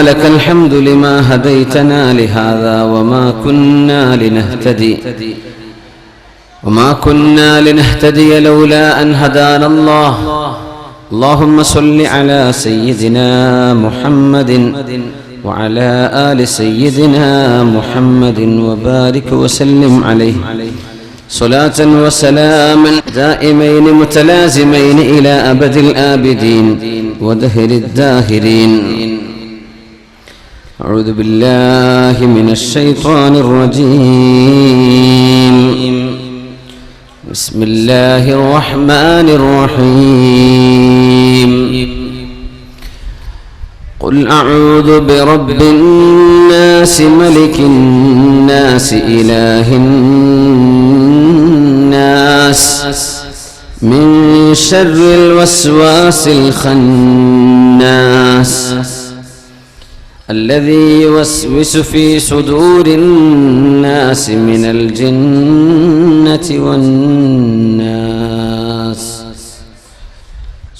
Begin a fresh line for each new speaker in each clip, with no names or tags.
لك الحمد لما هديتنا لهذا وما كنا لنهتدي لولا أن هدانا الله اللهم صل على سيدنا محمد وعلى آل سيدنا محمد وبارك وسلم عليه صلاة وسلاما دائمين متلازمين إلى أبد الآبدين ودهر الداهرين. أعوذ بالله من الشيطان الرجيم. بسم الله الرحمن الرحيم. قل أعوذ برب الناس ملك الناس إله الناس من شر الوسواس الخناس الذي يوسوس في صدور الناس من الجنة والناس.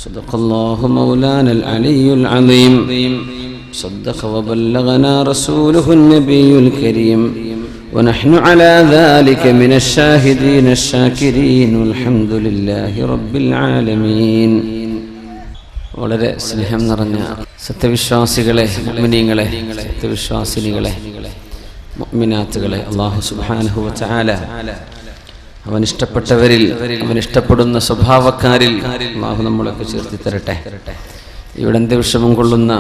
صدق الله مولانا العلي العظيم. صدق وبلغنا رسوله النبي الكريم ونحن على ذلك من الشاهدين الشاكرين والحمد لله رب العالمين. വളരെ സ്നേഹം നിറഞ്ഞ സത്യവിശ്വാസികളെ, മുഅ്മിനീങ്ങളെ, സത്യവിശ്വാസിനികളെ, മുഅ്മിനാത്തുകളെ, അല്ലാഹു സുബ്ഹാനഹു വ തആല അവൻ ഇഷ്ടപ്പെട്ടവരിൽ, അവൻ ഇഷ്ടപ്പെടുന്ന സ്വഭാവക്കാരിൽ അല്ലാഹു നമ്മളൊക്കെ ചേർത്തി തരട്ടെ. ഇവിടെ അന്ത്യവിഷമം കൊള്ളുന്ന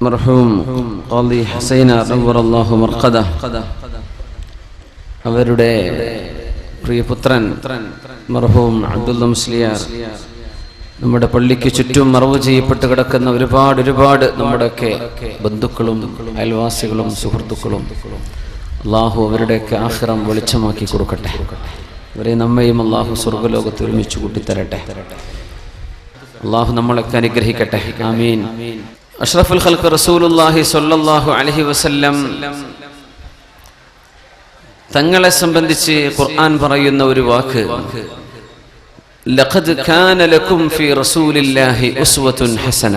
മർഹൂം ഖാദി ഹുസൈന റളിയല്ലാഹു മർഖദ അവരുടെ പ്രിയപുത്രൻ മർഹൂം അബ്ദുല്ല മുസ്ലിയാർ, നമ്മുടെ പള്ളിക്ക് ചുറ്റും മറവ് ചെയ്യപ്പെട്ട് കിടക്കുന്ന ഒരുപാട് നമ്മുടെയൊക്കെ ബന്ധുക്കളും അയൽവാസികളും സുഹൃത്തുക്കളും, അള്ളാഹു അവരുടെയൊക്കെ ആഖിറം വെളിച്ചമാക്കി കൊടുക്കട്ടെ. അവരെ നമ്മയും അള്ളാഹു സ്വർഗ്ഗലോകത്ത് ഒരുമിച്ച് കൂട്ടിത്തരട്ടെ. അള്ളാഹു നമ്മളൊക്കെ അനുഗ്രഹിക്കട്ടെ. ആമീൻ. അഷ്റഫുൽ ഖൽഖ് റസൂലുള്ളാഹി സ്വല്ലല്ലാഹു അലൈഹി വസല്ലം തങ്ങളെ സംബന്ധിച്ച് ഖുർആൻ പറയുന്ന ഒരു വാക്ക്, ലഖദ് കാന ലക്കും ഫീ റസൂലില്ലാഹി ഉസ്വത്തുൻ ഹസന.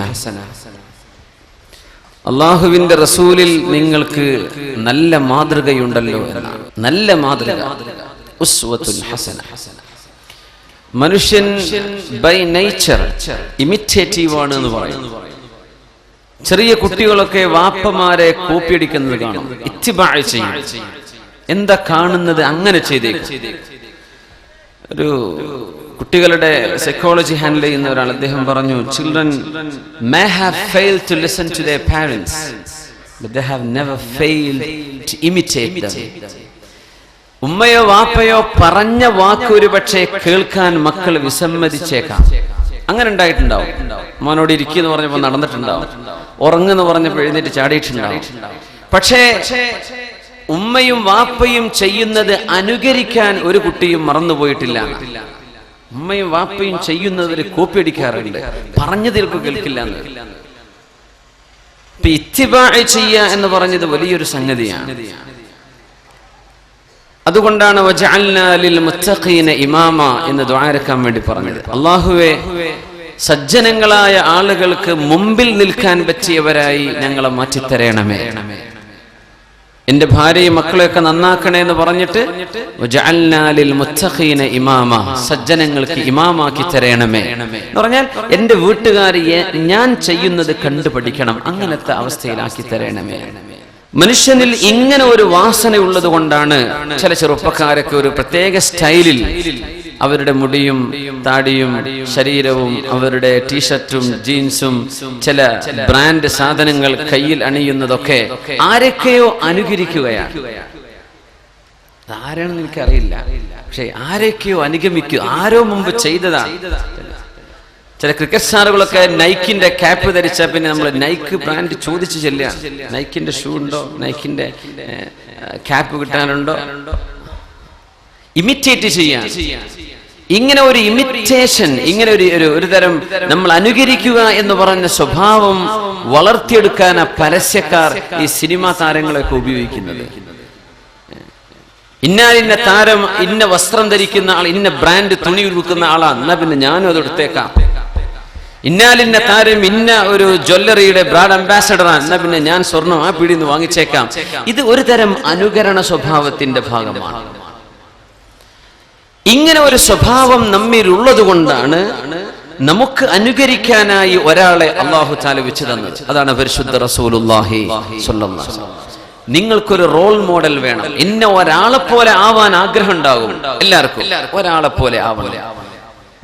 അല്ലാഹുവിന്റെ റസൂലിൽ നിങ്ങൾക്ക് നല്ല മാതൃകയുണ്ടല്ലോ എന്നാണ്. നല്ല മാതൃക, ഉസ്വത്തുൻ ഹസന. മനുഷ്യൻ ബൈ നേച്ചർ ഇമിറ്റേറ്റീവ് ആണ് എന്ന് പറയുന്നു. ചെറിയ കുട്ടികളൊക്കെ വാപ്പമാരെ കോപ്പിയടിക്കുന്നത് കാണും, ഇത്തിബാ ചെയ്യും. എന്താ കാണുന്നത് അങ്ങനെ ചെയ്തേക്കും. ഒരു കുട്ടികളുടെ സൈക്കോളജി ഹാൻഡിൽ ചെയ്യുന്ന ഒരാൾ അദ്ദേഹം പറഞ്ഞു, children may have failed to listen to their parents but they have never failed to imitate them. ഉമ്മയോ വാപ്പയോ പറഞ്ഞ വാക്ക് ഒരു പക്ഷേ കേൾക്കാൻ മക്കൾ വിസമ്മതിച്ചേക്കാം. അങ്ങനെ ഉണ്ടായിട്ടുണ്ടാവും. മോനോട് ഇരിക്കുന്നു പറഞ്ഞപ്പോൾ നടന്നിട്ടുണ്ടാവും, ഉറങ്ങുന്നു പറഞ്ഞപ്പോൾ എഴുന്നേറ്റ് ചാടിയിട്ടുണ്ടാവും. പക്ഷേ ഉമ്മയും വാപ്പയും ചെയ്യുന്നത് അനുകരിക്കാൻ ഒരു കുട്ടിയും മറന്നുപോയിട്ടില്ല. ഉമ്മയും വാപ്പയും ചെയ്യുന്നതിൽ കോപ്പിയടിക്കാറുണ്ട്, പറഞ്ഞതിൽക്ക് കേൾക്കില്ല എന്ന്. ഇത്തിബാ ചെയ്യുക എന്ന് പറഞ്ഞത് വലിയൊരു സംഗതിയാണ്. അതുകൊണ്ടാണ് വജഅൽനാ ലിൽ മുത്തഖീന ഇമാമ എന്ന് ദുആരക്കാൻ വേണ്ടി പറഞ്ഞത്. അല്ലാഹുവേ, സജ്ജനങ്ങളായ ആളുകൾക്ക് മുമ്പിൽ നിൽക്കാൻ പറ്റിയവരായി ഞങ്ങളെ മാറ്റിത്തരണമേ. എന്റെ ഭാര്യയും മക്കളെയൊക്കെ നന്നാക്കണേ എന്ന് പറഞ്ഞിട്ട് വജഅൽനാ ലിൽ മുത്തഖീന ഇമാമ, സജ്ജനങ്ങൾക്ക് ഇമാമാക്കി തരണമേ എന്ന് പറഞ്ഞാൽ എന്റെ വീട്ടുകാർ ഞാൻ ചെയ്യുന്നത് കണ്ടുപഠിക്കണം, അങ്ങനത്തെ അവസ്ഥയിലാക്കി തരണമേ. മനുഷ്യനിൽ ഇങ്ങനെ ഒരു വാസന ഉള്ളത് കൊണ്ടാണ് ചില ചെറുപ്പക്കാരൊക്കെ ഒരു പ്രത്യേക സ്റ്റൈലിൽ അവരുടെ മുടിയും താടിയും ശരീരവും അവരുടെ ടീഷർട്ടും ജീൻസും ചില ബ്രാൻഡ് സാധനങ്ങൾ കയ്യിൽ അണിയുന്നതൊക്കെ ആരൊക്കെയോ അനുകരിക്കുകയാണ്. ആരാണെന്ന് എനിക്കറിയില്ല, പക്ഷെ ആരൊക്കെയോ അനുഗമിക്കുക, ആരോ മുമ്പ് ചെയ്തതാണ്. ചില ക്രിക്കറ്റ് സ്റ്റാറുകളൊക്കെ നൈക്കിന്റെ ക്യാപ്പ് ധരിച്ചാൽ പിന്നെ നമ്മൾ നൈക്ക് ബ്രാൻഡ് ചോദിച്ചു ചെല്ലുകയാണ്. നൈക്കിന്റെ ഷൂ ഉണ്ടോ, നൈക്കിന്റെ ക്യാപ്പ് കിട്ടാനുണ്ടോ, ഇമിറ്റേറ്റ് ചെയ്യാൻ. ഇങ്ങനെ ഒരു ഇമിറ്റേഷൻ, ഇങ്ങനെ ഒരു തരം നമ്മൾ അനുകരിക്കുക എന്ന് പറഞ്ഞ സ്വഭാവം വളർത്തിയെടുക്കാൻ പരസ്യക്കാർ ഈ സിനിമാ താരങ്ങളൊക്കെ ഉപയോഗിക്കുന്നത്. ഇന്ന താരം ഇന്ന വസ്ത്രം ധരിക്കുന്ന ആൾ, ഇന്ന ബ്രാൻഡ് തുണി ഉടുക്കുന്ന ആളാണ്, എന്നാ പിന്നെ ഞാനും അത് എടുത്തേക്കാം. ഇന്നാലിന്ന താരം ഇന്ന ഒരു ജ്വല്ലറിയുടെ ബ്രാൻഡ് അംബാസഡറാണ്, എന്നാ പിന്നെ ഞാൻ സ്വർണം ആ പിടിന്ന് വാങ്ങിച്ചേക്കാം. ഇത് ഒരു തരം അനുകരണ സ്വഭാവത്തിന്റെ ഭാഗമാണ്. ഇങ്ങനെ ഒരു സ്വഭാവം നമ്മിലുള്ളത് കൊണ്ടാണ് നമുക്ക് അനുകരിക്കാനായി ഒരാളെ അല്ലാഹു തആല വെച്ച് തന്നത്. അതാണ് പരിശുദ്ധ റസൂലുള്ളാഹി സ്വല്ലല്ലാഹു അലൈഹി വസല്ലം. നിങ്ങൾക്കൊരു റോൾ മോഡൽ വേണം. ഇന്ന ഒരാളെ പോലെ ആവാൻ ആഗ്രഹം ഉണ്ടാകും എല്ലാവർക്കും, ഒരാളെ പോലെ ആവണം.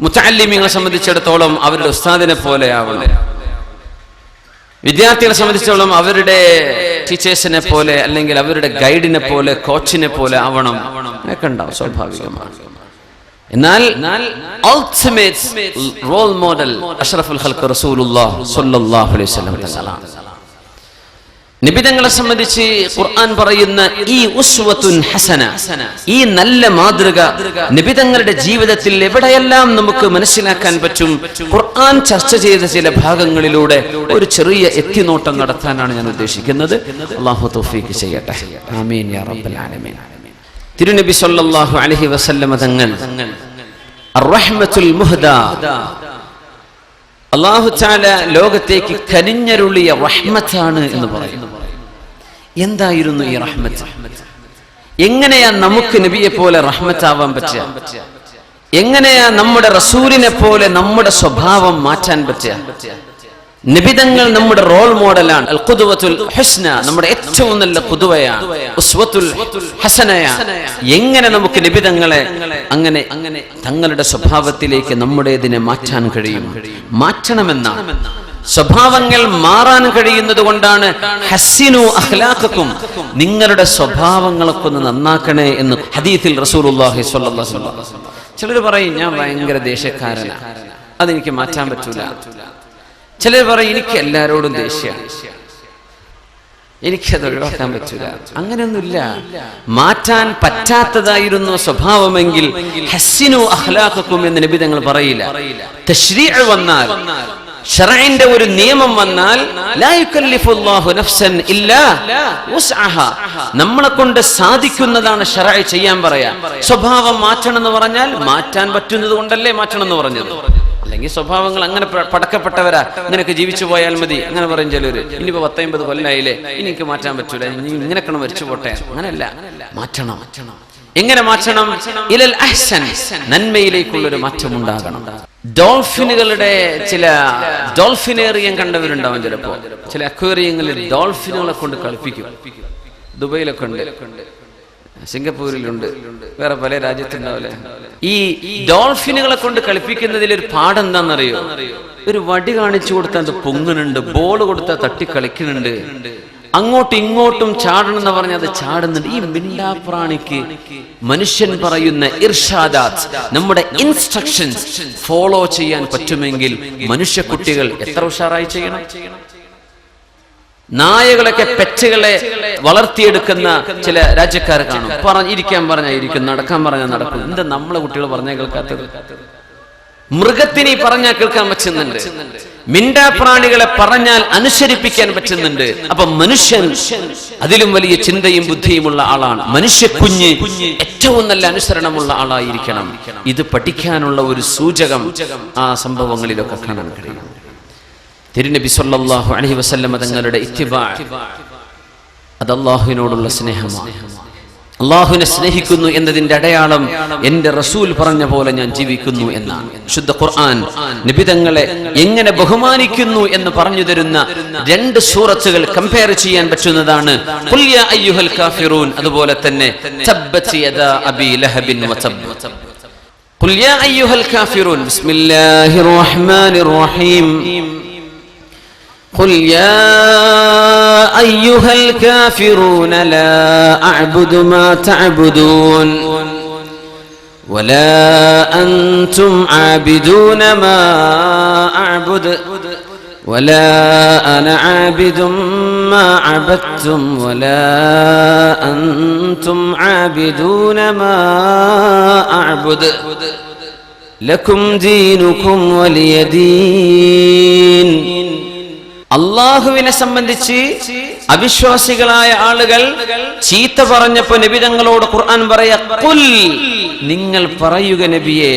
മുതഅല്ലിമീങ്ങളെ സംബന്ധിച്ചിടത്തോളം അവരുടെ ഉസ്താദിനെ പോലെ ആവണം. വിദ്യാർത്ഥികളെ സംബന്ധിച്ചിടത്തോളം അവരുടെ ടീച്ചേഴ്സിനെ പോലെ, അല്ലെങ്കിൽ അവരുടെ ഗൈഡിനെ പോലെ, കോച്ചിനെ പോലെ ആവണം. ഒക്കെ ഉണ്ടാവും, സ്വാഭാവികമാണ്. എന്നാൽ അൾട്ടിമേറ്റ് റോൾ മോഡൽ അഷ്റഫുൽ ഖൽഖ് റസൂലുള്ളാഹി സ്വല്ലല്ലാഹു അലൈഹി വസല്ലം. നിബിതങ്ങളെ സംബന്ധിച്ച് ഖുർആൻ പറയുന്ന ഈ ഉസ്വത്തുൻ ഹസന, ഈ നല്ല മാതൃക നിബിതങ്ങളുടെ ജീവിതത്തിൽ എവിടെയെല്ലാം നമുക്ക് മനസ്സിലാക്കാൻ പറ്റും. ഖുർആൻ ചർച്ച ചെയ്ത ചില ഭാഗങ്ങളിലൂടെ ഒരു ചെറിയ എത്തിനോട്ടം നടത്താനാണ് ഞാൻ ഉദ്ദേശിക്കുന്നത്. അല്ലാഹു തൗഫീഖ് ചെയ്യട്ടെ. ആമീൻ യാ റബ്ബൽ ആലമീൻ. തിരുനബി സല്ലല്ലാഹു അലൈഹി വസല്ലം തങ്ങൾ അർ-റഹ്മത്തുൽ മുഹ്ദാ, അല്ലാഹു തആല ലോകത്തേക്ക് കനിഞ്ഞരുളിയ റഹ്മത്താണ് എന്ന് പറയുന്നു. എന്തായിരുന്നു ഈ റഹ്മത്ത്? എങ്ങനെയാ നമുക്ക് നബിയെ പോലെ റഹ്മത്താവാൻ പറ്റുക? എങ്ങനെയാ നമ്മുടെ റസൂലിനെ പോലെ നമ്മുടെ സ്വഭാവം മാറ്റാൻ പറ്റുക? നിബിതങ്ങൾ നമ്മുടെ റോൾ മോഡലാണ്. അൽ ഖുദ്വത്തുൽ ഹുസ്ന, നമ്മുടെ ഏറ്റവും നല്ല ഖുദ്വയാണ്. ഉസ്വത്തുൽ ഹസനയാണ്. എങ്ങനെ നമുക്ക് നിബിതങ്ങളെ അങ്ങനെ തങ്ങളുടെ സ്വഭാവത്തിലേക്ക് നമ്മുടേതിനെ മാറ്റാൻ കഴിയും? മാറ്റണമെന്നാണ്. സ്വഭാവങ്ങൾ മാറാൻ കഴിയുന്നത് കൊണ്ടാണ് ഹസ്സിനു അഖ്ലാഖക്കും, നിങ്ങളുടെ സ്വഭാവങ്ങളൊക്കെ ഒന്ന് നന്നാക്കണേ എന്ന് ഹദീസിൽ റസൂലുള്ളാഹി സ്വല്ലല്ലാഹു അലൈഹി വസല്ലം. ചിലർ പറയും ഞാൻ ഭയങ്കര ദേഷ്യക്കാരനാണ്, അതെനിക്ക് മാറ്റാൻ പറ്റൂല. ചിലർ പറയും എനിക്ക് എല്ലാവരോടും ദേഷ്യമാണ്, എനിക്കത് ഒഴിവാക്കാൻ പറ്റൂല. അങ്ങനെയൊന്നുമില്ല. മാറ്റാൻ പറ്റാത്തതായിരുന്നു സ്വഭാവമെങ്കിൽ ഹസ്സിനു അഖ്ലാഖക്കും എന്ന് നബി തങ്ങൾ പറയില്ല. തശ്രീഅ് വന്നാൽ, ശർഇന്റെ ഒരു നിയമം വന്നാൽ, ലാ യുകല്ലിഫുല്ലാഹു നഫ്സൻ ഇല്ലാ വുസ്അഹാ, നമ്മളെ കൊണ്ട് സാധിക്കുന്നതാണ് ശർഇ ചെയ്യാൻ പറയാ. സ്വഭാവം മാറ്റണം എന്ന് പറഞ്ഞാൽ മാറ്റാൻ പറ്റുന്നത് കൊണ്ടല്ലേ മാറ്റണം എന്ന് പറഞ്ഞത്. അല്ലെങ്കിൽ സ്വഭാവങ്ങൾ അങ്ങനെ പടക്കപ്പെട്ടവരാ, അങ്ങനെയൊക്കെ ജീവിച്ചു പോയാൽ മതി അങ്ങനെ പറയും ചിലര്. ഇനിയിപ്പോ 10-50 കൊല്ലായില്ലേ, ഇനി എനിക്ക് മാറ്റാൻ പറ്റൂല, ഇനി ഇങ്ങനെയൊക്കെ മരിച്ചു പോട്ടെ. അങ്ങനെയല്ല, മാറ്റണം. എങ്ങനെ മാറ്റണം? ഇലൽ അഹ്സൻ, നന്മയിലേക്കുള്ളൊരു മാറ്റം ഉണ്ടാകണം. ഡോൾഫിനുകളുടെ ചില ഡോൾഫിനേറിയം കണ്ടവരുണ്ടാവും ചിലപ്പോ. ചില അക്വേറിയങ്ങളിൽ ഡോൾഫിനുകളെ കൊണ്ട് കളിപ്പിക്കും. ദുബൈയിലൊക്കെ ഉണ്ട്, സിംഗപ്പൂരിലുണ്ട്, വേറെ പല രാജ്യത്തുണ്ടാവില്ലേ. ഈ ഡോൾഫിനുകളെ കൊണ്ട് കളിപ്പിക്കുന്നതിൽ ഒരു പാഠം എന്താണെന്നറിയോ? ഒരു വടി കാണിച്ചു കൊടുത്താൽ അത് പൊങ്ങുന്നുണ്ട്, ബോൾ കൊടുത്താൽ തട്ടി കളിക്കുന്നുണ്ട്, അങ്ങോട്ടും ഇങ്ങോട്ടും ചാടണം എന്ന് പറഞ്ഞാൽ അത് ചാടുന്നുണ്ട്. ഈ മിണ്ടാപ്രാണിക്ക് മനുഷ്യൻ പറയുന്ന ഇർഷാദാത്ത്, നമ്മുടെ ഇൻസ്ട്രക്ഷൻസ് ഫോളോ ചെയ്യാൻ പറ്റുമെങ്കിൽ മനുഷ്യ കുട്ടികൾ എത്ര ഉഷാറായി ചെയ്യണം. നായകളൊക്കെ പെറ്റുകളെ വളർത്തിയെടുക്കുന്ന ചില രാജ്യക്കാർ കാണും. ഇരിക്കാൻ പറഞ്ഞാൽ ഇരിക്കും, നടക്കാൻ പറഞ്ഞാൽ നടക്കും. എന്താ നമ്മളെ കുട്ടികൾ പറഞ്ഞാൽ കേൾക്കാത്തത്? മൃഗത്തിനെ പറഞ്ഞാൽ കേൾക്കാൻ പറ്റുന്നുണ്ട്, മിണ്ടാപ്രാണികളെ പറഞ്ഞാൽ അനുസരിപ്പിക്കാൻ പറ്റുന്നുണ്ട്. അപ്പൊ മനുഷ്യൻ അതിലും വലിയ ചിന്തയും ബുദ്ധിയുമുള്ള ആളാണ്. മനുഷ്യ കുഞ്ഞ് ഏറ്റവും നല്ല അനുസരണമുള്ള ആളായിരിക്കണം. ഇത് പഠിക്കാനുള്ള ഒരു സൂചകം ആ സംഭവങ്ങളിലൊക്കെ കാണാൻ കഴിയും. തിരുനബി സല്ലല്ലാഹു അലൈഹി വസല്ലം തങ്ങളുടെ ഇത്തിബാ, അത് അല്ലാഹുവിനോടുള്ള സ്നേഹമാണ്. അല്ലാഹുവിനെ സ്നേഹിക്കുന്നു എന്നതിന്റെ അടയാളം എന്റെ റസൂൽ പറഞ്ഞ പോലെ ഞാൻ ജീവിക്കുന്നു എന്നാണ്. ശുദ്ധ ഖുർആൻ നബിതങ്ങളെ എങ്ങനെ ബഹുമാനിക്കുന്നു എന്ന് പറഞ്ഞു തരുന്ന 2 സൂറത്തുകൾ കമ്പയർ ചെയ്യാൻ പറ്റുന്നതാണ്. ഖുൽ യാ അയ്യുഹൽ കാഫിറൂൻ, അതുപോലെ തന്നെ തബ്ബത് യദാ അബീ ലഹബിൻ വതബ്ബ. ഖുൽ യാ അയ്യുഹൽ കാഫിറൂൻ, ബിസ്മില്ലാഹിർ റഹ്മാനിർ റഹീം. قل يا أيها الكافرون لا أعبد ما تعبدون ولا أنتم عابدون ما أعبد ولا أنا عابد ما عبدتم ولا أنتم عابدون ما أعبد لكم دينكم ولي دين. അള്ളാഹുവിനെ സംബന്ധിച്ച് അവിശ്വാസികളായ ആളുകൾ ചീത്ത പറഞ്ഞപ്പോ നബി തങ്ങളോട് ഖുർആൻ പറയാ, ഖുൽ, നിങ്ങൾ പറയുക നബിയേ,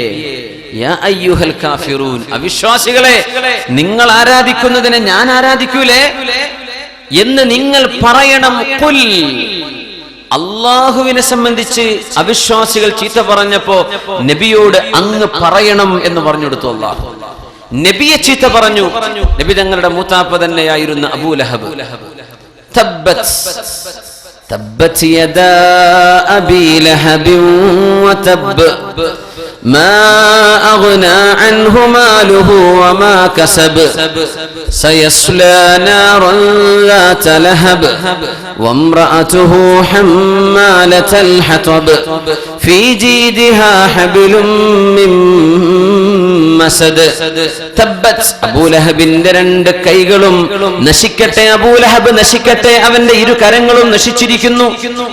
യാ അയ്യുഹൽ കാഫിറൂൻ, അവിശ്വാസികളെ, നിങ്ങൾ ആരാധിക്കുന്നതിനെ ഞാൻ ആരാധിക്കൂലേ എന്ന് നിങ്ങൾ പറയണം. ഖുൽ, അള്ളാഹുവിനെ സംബന്ധിച്ച് അവിശ്വാസികൾ ചീത്ത പറഞ്ഞപ്പോ നബിയോട് അങ്ങ് പറയണം എന്ന് പറഞ്ഞു കൊടുത്തു അള്ളാഹു. നബിയെ ചീത്ത പറഞ്ഞു. നബി തങ്ങളുടെ മൂത്താപ്പ തന്നെയായിരുന്ന അബൂ ലഹബ്. തബ്ബത് യദാ അബീ ലഹബിൻ വതബ്ബ മാ അഗ്നാ അൻഹു മാലുഹു വമാ കസബ സയസ്ലാ നാറൻ ذات ലഹബ വംറഅതുഹു ഹമ്മാലതൽ ഹതബ ഫീ ജീദിഹാ ഹബ്ലും മിൻ മസദ്. തബ്ബത്, അബൂലഹബിന്റെ രണ്ട് കൈകളും നശിക്കട്ടെ, അബൂലഹബ് നശിക്കട്ടെ, അവന്റെ ഇരു കരങ്ങളും നശിച്ചിരിക്കുന്നു,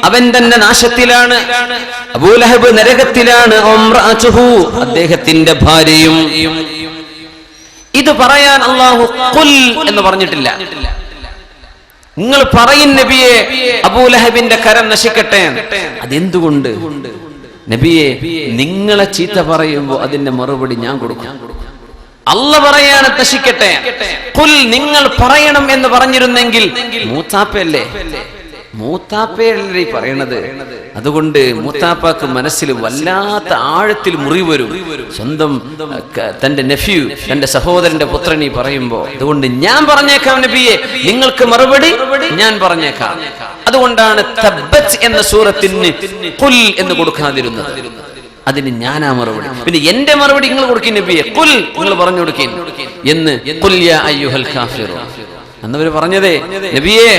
അവൻ തന്നെ നാശത്തിലാണ്, അബൂലഹബ് നരകത്തിലാണ്, വംറഅതുഹു, അദ്ദേഹത്തിന്റെ ഭാര്യയും. ഇത് പറയാൻ അല്ലാഹു ഖുൽ എന്ന് പറഞ്ഞിട്ടില്ല. നിങ്ങൾ പറയിൻ നബിയെ, അബൂലഹബിന്റെ കരം നശിക്കട്ടെ. അതെന്തുകൊണ്ട്? നബിയെ, നിങ്ങളെ ചീത്ത പറയുമ്പോ അതിന്റെ മറുപടി ഞാൻ കൊടുക്കും. അല്ല പറയാണ് നശിക്കട്ടെ. ഖുൽ, നിങ്ങൾ പറയണം എന്ന് പറഞ്ഞിരുന്നെങ്കിൽ മൂത്താപ്പയല്ലേ, മൂത്താപ്പയല്ലേ പറയണത്. അതുകൊണ്ട് മൂത്താപ്പാക്ക് മനസ്സിൽ വല്ലാത്ത ആഴത്തിൽ മുറിവ് വരും, സ്വന്തം തന്റെ നെഫ്യൂ, തന്റെ സഹോദരന്റെ പുത്രനെ പറയുമ്പോ. അതുകൊണ്ട് ഞാൻ പറഞ്ഞേക്കാം നബിയെ, നിങ്ങൾക്ക് മറുപടി ഞാൻ പറഞ്ഞേക്കാം. അതുകൊണ്ടാണ് തബ്ബത് എന്ന സൂറത്തിന് ഖുൽ എന്ന് കൊടുക്കാതിരുന്നത്. അതിന് ഞാനാ മറുപടി. പിന്നെ എന്റെ മറുപടി നിങ്ങൾ കൊടുക്കും നബിയെ, ഖുൽ, നിങ്ങൾ പറഞ്ഞു കൊടുക്കീൻ എന്ന്. ഖുൽ യാ അയ്യുഹൽ കാഫിറൂൻ എന്നവര് പറഞ്ഞതേ, നബിയെ,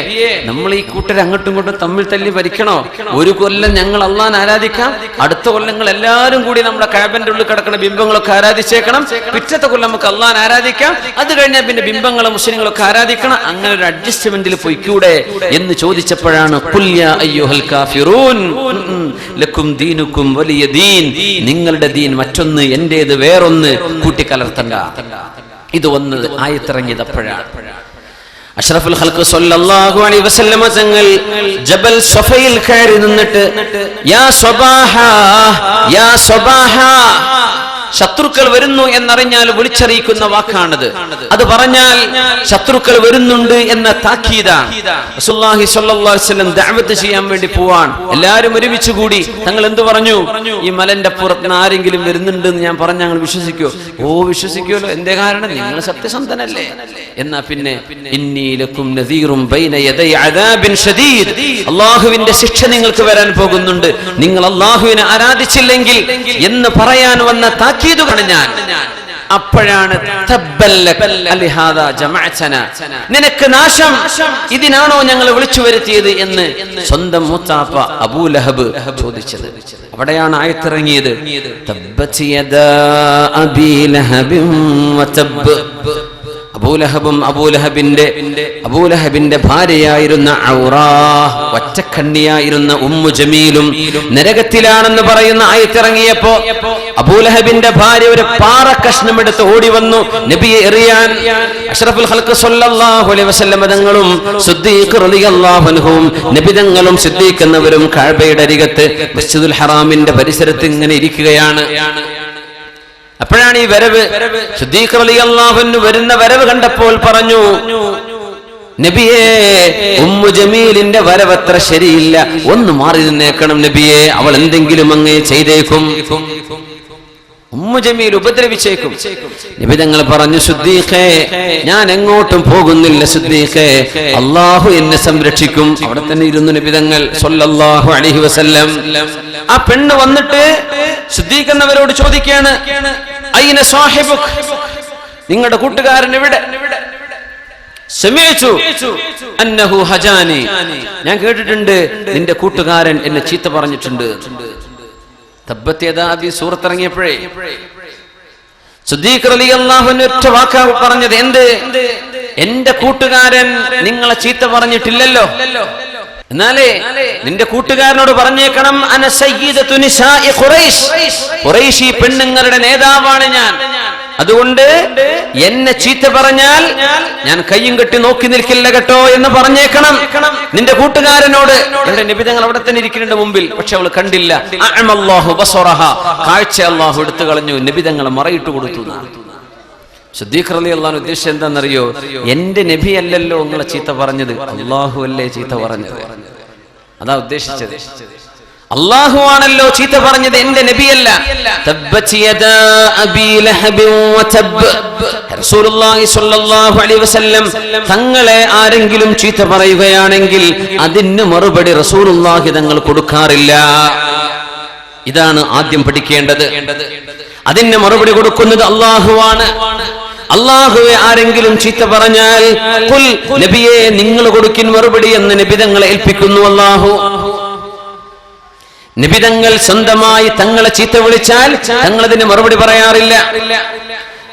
നമ്മൾ ഈ കൂട്ടർ അങ്ങോട്ടും ഇങ്ങോട്ടും തമ്മിൽ തല്ലി ഭരിക്കണോ? ഒരു കൊല്ലം ഞങ്ങൾ അള്ളാഹനെ ആരാധിക്കാം, അടുത്ത കൊല്ലങ്ങൾ എല്ലാവരും കൂടി നമ്മുടെ കാബന്റെ ഉള്ളിൽ കിടക്കുന്ന ബിംബങ്ങളൊക്കെ ആരാധിച്ചേക്കണം, പിറ്റത്തെ കൊല്ലം നമുക്ക് അള്ളാഹനെ ആരാധിക്കാം, അത് കഴിഞ്ഞാൽ പിന്നെ ബിംബങ്ങളും മുസ്ലിങ്ങളൊക്കെ ആരാധിക്കണം, അങ്ങനെ ഒരു അഡ്ജസ്റ്റ്മെന്റിൽ പൊയ്ക്കൂടെ എന്ന് ചോദിച്ചപ്പോഴാണ് ഖുൽ യാ അയ്യുഹൽ കാഫിറൂൻ ലക്കും ദീനുക്കും വലിയ ദീൻ, നിങ്ങളുടെ ദീൻ മറ്റൊന്ന്, എന്റേത് വേറൊന്ന്, കൂട്ടിക്കലർത്തണ്ട. ഇത് വന്നത് ആയത്തിറങ്ങിയതപ്പോഴാണ്. അഷ്റഫുൽ ഖൽഖ് സ്വല്ലല്ലാഹു അലൈഹി വസല്ലമ തങ്ങൾ ജബൽ സഫയിൽ കയറി നിന്നിട്ട് യാ സ്വബാഹ, യാ സ്വബാഹ, ശത്രുക്കൾ വരുന്നു എന്നറിഞ്ഞാൽ വിളിച്ചറിയിക്കുന്ന വാക്കാണത്. അത് പറഞ്ഞാൽ ശത്രുക്കൾ വരുന്നുണ്ട് എന്ന താക്കീതാണ്. റസൂലുള്ളാഹി സ്വല്ലല്ലാഹു അലൈഹി വസല്ലം ദഅവത്ത് ചെയ്യാൻ വേണ്ടി പോവാൻ എല്ലാവരും ഒരുമിച്ച് കൂടി. തങ്ങൾ എന്തു പറഞ്ഞു? ഈ മലന്റെ പുറത്ത് ആരെങ്കിലും വരുന്നുണ്ട് എന്ന് ഞാൻ പറഞ്ഞ ഞങ്ങൾ വിശ്വസിക്കോ? ഓ, വിശ്വസിക്കുമല്ലോ. എന്തേ കാരണം? നിങ്ങൾ സത്യസന്ധനല്ലേ. എന്നാ പിന്നെ ഇന്നി ലക്കും നദീറും ബൈന യദൈ അദാബിൻ ശദീദ്, അല്ലാഹുവിന്റെ ശിക്ഷ നിങ്ങൾക്ക് വരാൻ പോകുന്നുണ്ട്, നിങ്ങൾ അല്ലാഹുവിനെ ആരാധിച്ചില്ലെങ്കിൽ എന്ന് പറയാൻ വന്ന താക്കീതുകാണ് ഞാൻ. അപ്പോഴാണ് നിനക്ക് നാശം, ഇതിനാണോ ഞങ്ങൾ വിളിച്ചു വരുത്തിയത് എന്ന് സ്വന്തം മൂത്താപ്പ അബൂ ലഹബ് ചോദിച്ചത്. അവിടെയാണ് ആയത്തിറങ്ങിയത്. തബ്ബത് യദാ അബീ ലഹബിൻ വതബ്ബ്. അബൂലഹബിന്റെ ഭാര്യയായിരുന്ന ഔറാ, ഒറ്റക്കണ്ണിയായിരുന്ന ഉമ്മു ജമീലും നരകത്തിലാണെന്ന് പറയുന്ന ആയത്തിറങ്ങിയപ്പോ അബൂലഹബിന്റെ ഭാര്യ ഒരു പാറ കഷ്ണം എടുത്ത് ഓടി വന്നു നബിയെ എറിയാൻ. അഷ്റഫുൽ ഖൽഖ് സ്വല്ലല്ലാഹു അലൈഹി വസല്ലം തങ്ങളും സിദ്ദീഖ് റളിയല്ലാഹു അൻഹും നബി തങ്ങളും സിദ്ദീഖ് എന്നവരും കഅബയുടെ അരികത്ത് മസ്ജിദുൽ ഹറാമിന്റെ പരിസരത്ത് ഇങ്ങനെ ഇരിക്കുകയാണ്. അപ്പോഴാണ് ഈ വരവ്. സിദ്ദീഖ് റളിയല്ലാഹു അൻഹു വരുന്ന വരവ് കണ്ടപ്പോൾ പറഞ്ഞു, നബിയേ, ഉമ്മു ജമീലിന്റെ വരവ് അത്ര ശരിയില്ല, ഒന്ന് മാറി നിന്നേക്കണം നബിയേ, അവൾ എന്തെങ്കിലും അങ്ങേ ചെയ്തേക്കും, ഉമ്മു ജമീൽ ഉപദ്രവിച്ചേക്കും. നബി തങ്ങൾ പറഞ്ഞു, സിദ്ദീഖേ, ഞാൻ എങ്ങോട്ടും പോകുന്നില്ല സിദ്ദീഖേ, അല്ലാഹു എന്നെ സംരക്ഷിക്കും. അവിടെ തന്നെ ഇരുന്നു നബി തങ്ങൾ സ്വല്ലല്ലാഹു അലൈഹി വസല്ലം. ആ പെണ്ണ് വന്നിട്ട് സിദ്ദീഖ് എന്നവരോട് ചോദിക്കുകയാണ്, ഐന സാഹിബുക്, നിങ്ങളുടെ കൂട്ടുകാരൻ എവിടെ? സമിഅ്തു അന്നഹു ഹജാനി, ഞാൻ കേട്ടിട്ടുണ്ട് നിന്റെ കൂട്ടുകാരൻ എന്നെ ചീത്ത പറഞ്ഞിട്ടുണ്ട്. തബ്ബത് യദാ അബീ സൂറത്ത് ഇറങ്ങിയപ്പോഴേ സിദ്ദീഖ് റളിയല്ലാഹു അൻഹു ഒറ്റ വാക്കാ പറഞ്ഞത്, എന്ത്? എന്റെ കൂട്ടുകാരൻ നിങ്ങളെ ചീത്ത പറഞ്ഞിട്ടില്ലല്ലോ, എന്നാലേ നിന്റെ കൂട്ടുകാരനോട് പറഞ്ഞേക്കണം, അന സയ്യിദത്തു നിസാഇ ഖുറൈശ്, ഖുറൈശി പെണ്ണുങ്ങളുടെ നേതാവാണ് ഞാൻ, അതുകൊണ്ട് എന്നെ ചീത്ത പറഞ്ഞാൽ ഞാൻ കയ്യും കെട്ടി നോക്കി നിൽക്കില്ല കേട്ടോ എന്ന് പറഞ്ഞേക്കണം നിന്റെ കൂട്ടുകാരനോട്. എന്റെ നബി തങ്ങൾ അവിടെ തന്നെ ഇരിക്കുന്നുണ്ട് മുമ്പിൽ, പക്ഷെ അവൾ കണ്ടില്ല. കാഴ്ച അള്ളാഹു എടുത്തു കളഞ്ഞു, നബി തങ്ങൾ മറയിട്ട് കൊടുത്തു. സിദ്ദീഖ് റളിയല്ലാഹു അൻഹു ഉദ്ദേശിച്ചത് എന്താണെന്നറിയോ? എന്റെ നബി അല്ലല്ലോ നിങ്ങളെ ചീത്ത പറഞ്ഞത്, അള്ളാഹു അല്ലേ ചീത്ത പറഞ്ഞത്. അതാ ഉദ്ദേശിച്ചത്. അള്ളാഹു ആണല്ലോ ചീത്ത പറഞ്ഞത്, എന്റെ നബിയല്ല. തബ്ബത് യദാ അബീ ലഹബ് വതബ്. റസൂലുള്ളാഹി സ്വല്ലല്ലാഹു അലൈഹി വസല്ലം തങ്ങളെ ആരെങ്കിലും ചീത്ത പറയുകയാണെങ്കിൽ അതിന് മറുപടി റസൂലുള്ളാഹി തങ്ങൾ കൊടുക്കാറില്ല. ഇതാണ് ആദ്യം പഠിക്കേണ്ടത്. അതിന് മറുപടി കൊടുക്കുന്നത് അള്ളാഹുവാണ്. അള്ളാഹുവെ ആരെങ്കിലും ചീത്ത പറഞ്ഞാൽ ഖുൽ, നബിയെ നിങ്ങൾ കൊടുക്കിൻ മറുപടി എന്ന് നബി തങ്ങളെ ഏൽപ്പിക്കുന്നു അള്ളാഹു. നബി തങ്ങൾ സ്വന്തമായി തങ്ങളെ ചീത്ത വിളിച്ചാൽ തങ്ങൾ അതിന് മറുപടി പറയാറില്ല.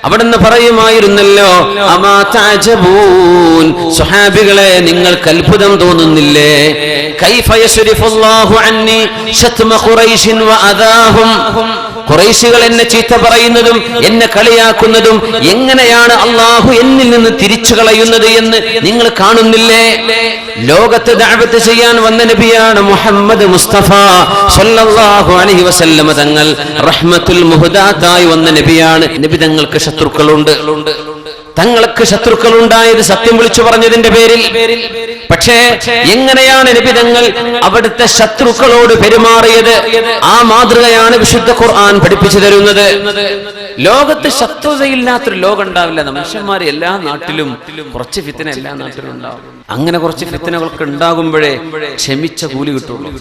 അവിടുന്ന് പറയുമായിരുന്നല്ലോ, അമാ തഅജബൂൻ, സ്വഹാബികളെ നിങ്ങൾക്ക് അത്ഭുതം തോന്നുന്നില്ലേ? കൈഫ യസ്രിഫുല്ലാഹു അന്നി ശത്മ ഖുറൈശിൻ വഅദാഹും. ഖുറൈശികൾ എന്നെ ചീത്ത പറയുന്നതും എന്നെ കളിയാക്കുന്നതും എങ്ങനെയാണ് അള്ളാഹു എന്നിൽ നിന്ന് തിരിച്ചു കളയുന്നത് എന്ന് നിങ്ങൾ കാണുന്നില്ലേ? ലോകത്ത് ദഅവത്ത് ചെയ്യാൻ വന്ന നബിയാണ് മുഹമ്മദ് മുസ്തഫ സ്വല്ലല്ലാഹു അലൈഹി വസല്ലം തങ്ങൾ. റഹ്മത്തുൽ മുഹ്ദാത്തായി വന്ന നബിയാണ്. നബി തങ്ങൾക്ക് ശത്രുക്കളുണ്ട്. തങ്ങൾക്ക് ശത്രുക്കൾ ഉണ്ടായത് സത്യം വിളിച്ചു പറഞ്ഞതിന്റെ പേരിൽ. പക്ഷേ എങ്ങനെയാണ് നബി തങ്ങൾ അവിടുത്തെ ശത്രുക്കളോട് പെരുമാറിയത്? ആ മാതൃകയാണ് വിശുദ്ധ ഖുർആൻ പഠിപ്പിച്ചു തരുന്നത്. ലോകത്ത് ശത്രുതയില്ലാത്തൊരു ലോകം ഉണ്ടാവില്ല. മനുഷ്യന്മാർ എല്ലാ നാട്ടിലും കുറച്ച് ഫിത്ന എല്ലാ നാട്ടിലും ഉണ്ടാവും. അങ്ങനെ കുറച്ച് ഫിത്നകളൊക്കെ ഉണ്ടാകുമ്പോഴേ ക്ഷമിച്ച കൂലി കിട്ടുള്ളൂ.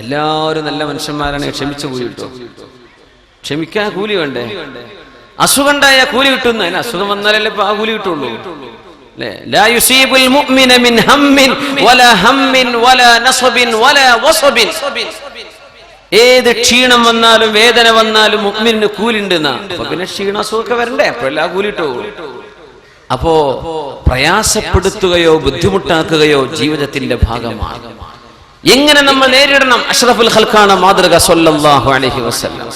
എല്ലാവരും നല്ല മനുഷ്യന്മാരാണ്, ക്ഷമിച്ച കൂലി കിട്ടും. ക്ഷമിക്കാൻ കൂലി വേണ്ടേ? അസുഖം ഉണ്ടായ കൂലി കിട്ടുന്ന, അതിന് അസുഖം വന്നാലല്ലേ ഇപ്പൊ ആ കൂലി കിട്ടുള്ളൂ. ലാ യുസീബുൽ മുഅ്മിന മിൻ ഹമ്മിൻ വലാ ഹമ്മിൻ വലാ നസ്ബിൻ വലാ വസ്ബിൻ. ഏത് ക്ഷീണം വന്നാലും വേദന വന്നാലും മുഅ്മിനിന് കൂലി ഉണ്ടെന്നാ. അപ്പൊ പിന്നെ ക്ഷീണ അസുഖമൊക്കെ വരണ്ടേ, അപ്പോഴല്ലേ ആ കൂലി കിട്ടുള്ളൂ. അപ്പോ പ്രയാസപ്പെടുത്തുകയോ ബുദ്ധിമുട്ടാക്കുകയോ ജീവിതത്തിന്റെ ഭാഗമാണ്. എങ്ങനെ നമ്മൾ നേരിടണം? അഷ്റഫുൽ ഖൽഖാന മാതൃക സ്വല്ലല്ലാഹു അലൈഹി വസല്ലം.